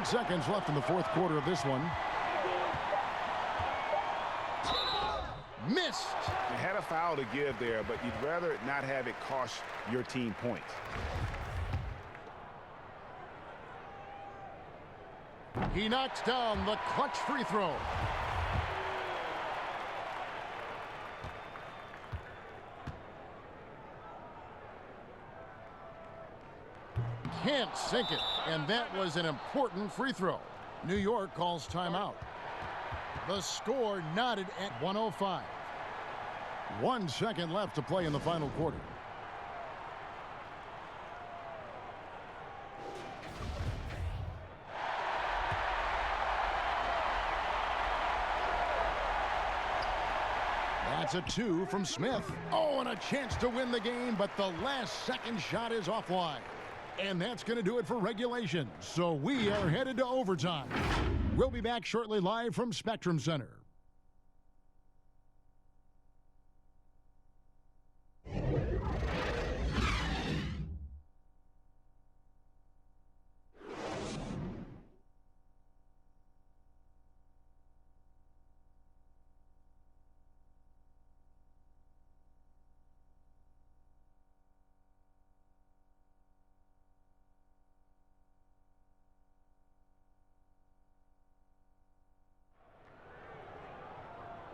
Seconds left in the fourth quarter of this one. Missed. You had a foul to give there, but you'd rather not have it cost your team points. He knocks down the clutch free throw. Can't sink it, and that was an important free throw. New York calls timeout. The score knotted at 105. 1 second left to play in the final quarter. That's a 2 from Smith. Oh, and a chance to win the game, but the last second shot is offline. And that's going to do it for regulation. So we are headed to overtime. We'll be back shortly live from Spectrum Center.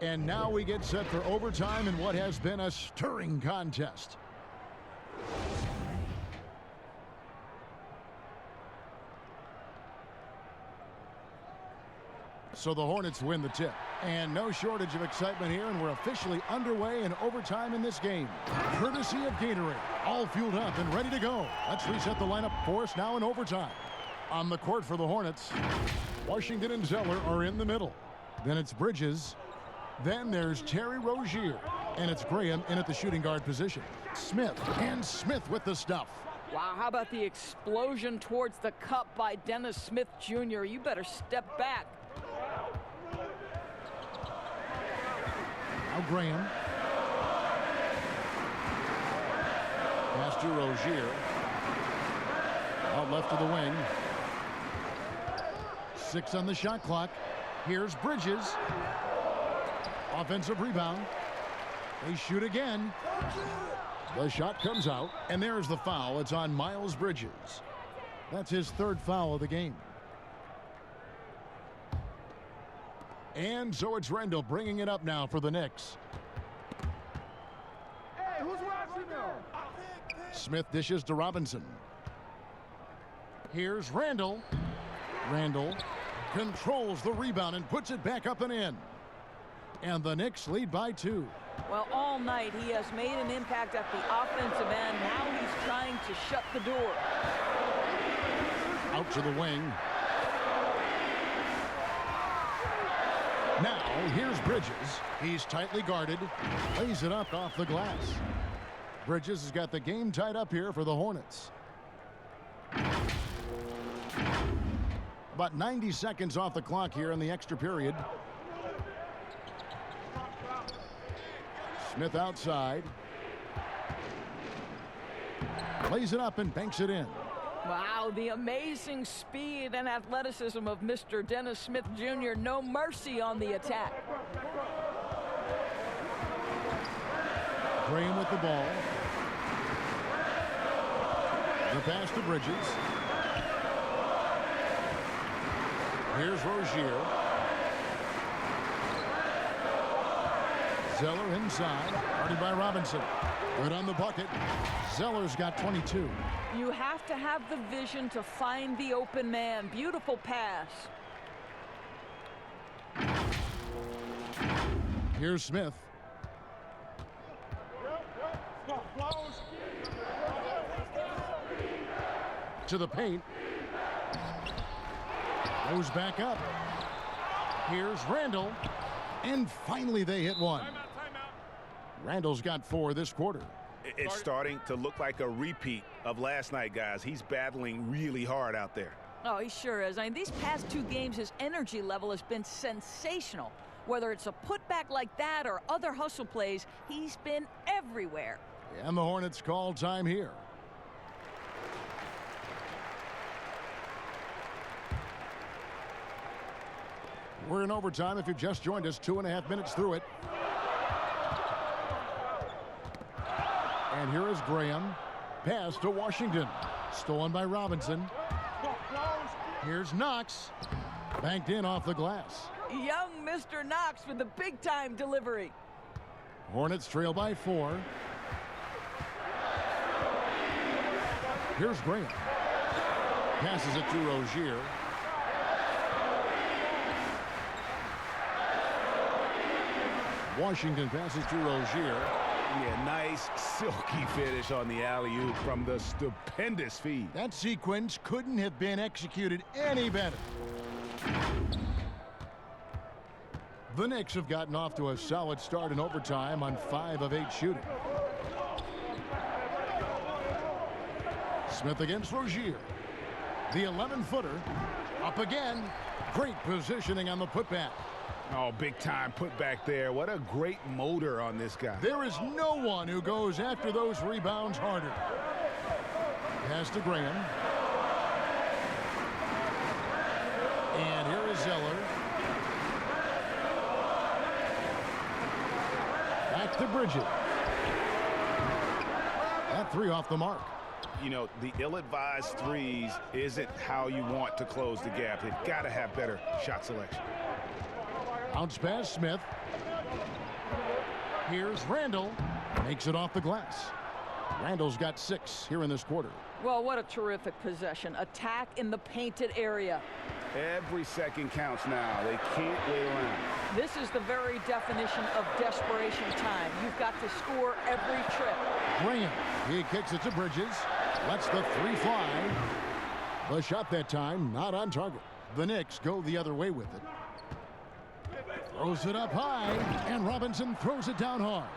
And now we get set for overtime in what has been a stirring contest. So the Hornets win the tip. And no shortage of excitement here, and we're officially underway in overtime in this game. Courtesy of Gatorade. All fueled up and ready to go. Let's reset the lineup for us now in overtime. On the court for the Hornets, Washington and Zeller are in the middle. Then it's Bridges. Then there's Terry Rozier. And it's Graham in at the shooting guard position. Smith, and Smith with the stuff. Wow, how about the explosion towards the cup by Dennis Smith Jr.? You better step back. Now Graham. Pass to Rozier. Out left to the wing. 6 on the shot clock. Here's Bridges. Offensive rebound. They shoot again. The shot comes out, and there's the foul. It's on Miles Bridges. That's his 3rd foul of the game. And so it's Randall bringing it up now for the Knicks. Hey, who's watching now? Smith dishes to Robinson. Here's Randall. Randall controls the rebound and puts it back up and in. And the Knicks lead by 2. Well, all night he has made an impact at the offensive end. Now he's trying to shut the door. Out to the wing. Now, here's Bridges. He's tightly guarded. Lays it up off the glass. Bridges has got the game tied up here for the Hornets. About 90 seconds off the clock here in the extra period. Smith outside. Lays it up and banks it in. Wow, the amazing speed and athleticism of Mr. Dennis Smith Jr. No mercy on the attack. Graham with the ball. The pass to Bridges. Here's Rozier. Zeller inside, guarded by Robinson. Good on the bucket. Zeller's got 22. You have to have the vision to find the open man. Beautiful pass. Here's Smith. To the paint. Goes back up. Here's Randall. And finally they hit one. Randall's got 4 this quarter. It's starting to look like a repeat of last night, guys. He's battling really hard out there. Oh, he sure is. I mean, these past 2 games, his energy level has been sensational. Whether it's a putback like that or other hustle plays, he's been everywhere. And the Hornets call time here. We're in overtime. If you've just joined us, 2.5 minutes through it. And here is Graham. Pass to Washington. Stolen by Robinson. Here's Knox. Banked in off the glass. Young Mr. Knox with the big-time delivery. Hornets trail by 4. Here's Graham. Passes it to Rozier. Washington passes to Rozier. Yeah, nice silky finish on the alley-oop from the stupendous feed. That sequence couldn't have been executed any better. The Knicks have gotten off to a solid start in overtime on 5 of 8 shooting. Smith against Rozier. The 11-footer up again. Great positioning on the putback. Oh, big time put back there. What a great motor on this guy. There is no one who goes after those rebounds harder. Pass to Graham. And here is Zeller. Back to Bridges. That 3 off the mark. You know, the ill-advised threes isn't how you want to close the gap. They've got to have better shot selection. Bounce pass, Smith. Here's Randall. Makes it off the glass. Randall's got 6 here in this quarter. Well, what a terrific possession. Attack in the painted area. Every second counts now. They can't wait around. This is the very definition of desperation time. You've got to score every trip. Graham, he kicks it to Bridges. Lets the three fly. The shot that time, not on target. The Knicks go the other way with it. Throws it up high, and Robinson throws it down hard.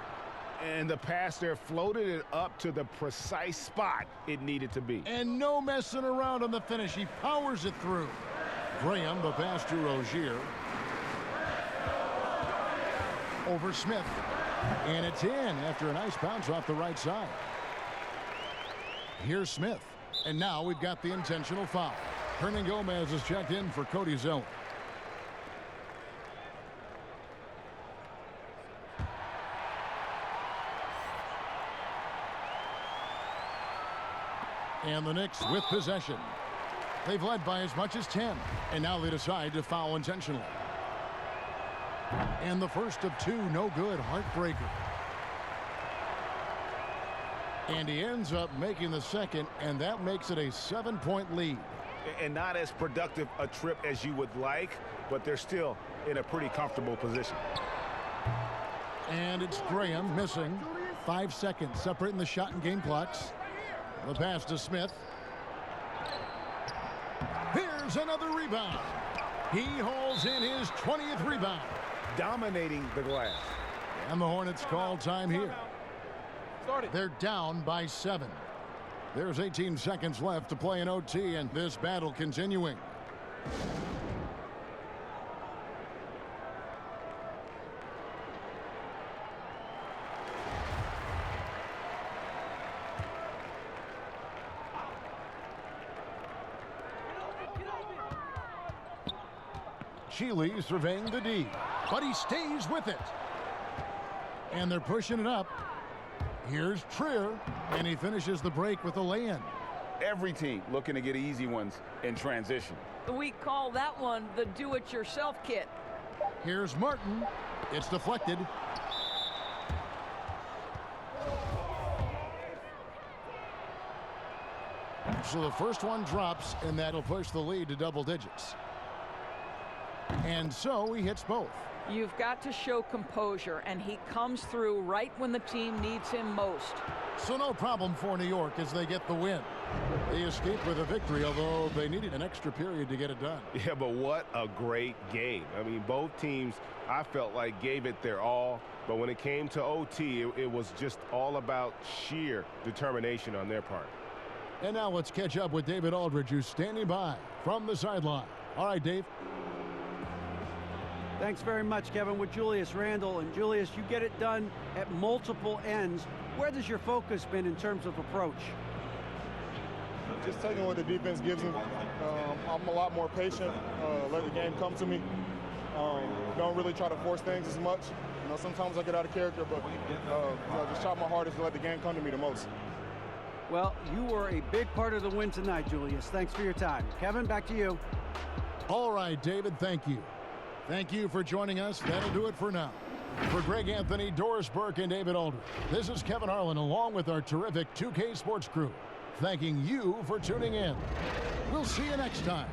And the pass there floated it up to the precise spot it needed to be. And no messing around on the finish. He powers it through. Graham, the pass to Rozier. Over Smith. And it's in after a nice bounce off the right side. Here's Smith. And now we've got the intentional foul. Hernan Gomez is checked in for Cody Zeller. And the Knicks with possession. They've led by as much as 10. And now they decide to foul intentionally. And the first of two, no good, heartbreaker. And he ends up making the second, and that makes it a 7-point lead. And not as productive a trip as you would like, but they're still in a pretty comfortable position. And it's Graham missing. 5 seconds separating the shot and game clocks. The pass to Smith. Here's another rebound. He hauls in his 20th rebound. Dominating the glass. And the Hornets call time here. They're down by 7. There's 18 seconds left to play in OT, and this battle continuing. Shealy surveying the D, but he stays with it. And they're pushing it up. Here's Trier, and he finishes the break with a lay-in. Every team looking to get easy ones in transition. We call that one the do-it-yourself kit. Here's Martin. It's deflected. So the first one drops, and that'll push the lead to double digits. And so he hits both. You've got to show composure, and he comes through right when the team needs him most. So no problem for New York as they get the win. They escape with a victory, although they needed an extra period to get it done. Yeah, but what a great game. I mean, both teams, I felt like, gave it their all. But when it came to OT, it was just all about sheer determination on their part. And now let's catch up with David Aldridge, who's standing by from the sideline. All right, Dave. Thanks very much, Kevin, with Julius Randle. And Julius, you get it done at multiple ends. Where does your focus been in terms of approach? Just taking what the defense gives me. I'm a lot more patient, let the game come to me. Don't really try to force things as much. You know, sometimes I get out of character, but just try my hardest to let the game come to me the most. Well, you were a big part of the win tonight, Julius. Thanks for your time. Kevin, back to you. All right, David, thank you. Thank you for joining us. That'll do it for now. For Greg Anthony, Doris Burke, and David Aldridge, this is Kevin Harlan along with our terrific 2K Sports crew, thanking you for tuning in. We'll see you next time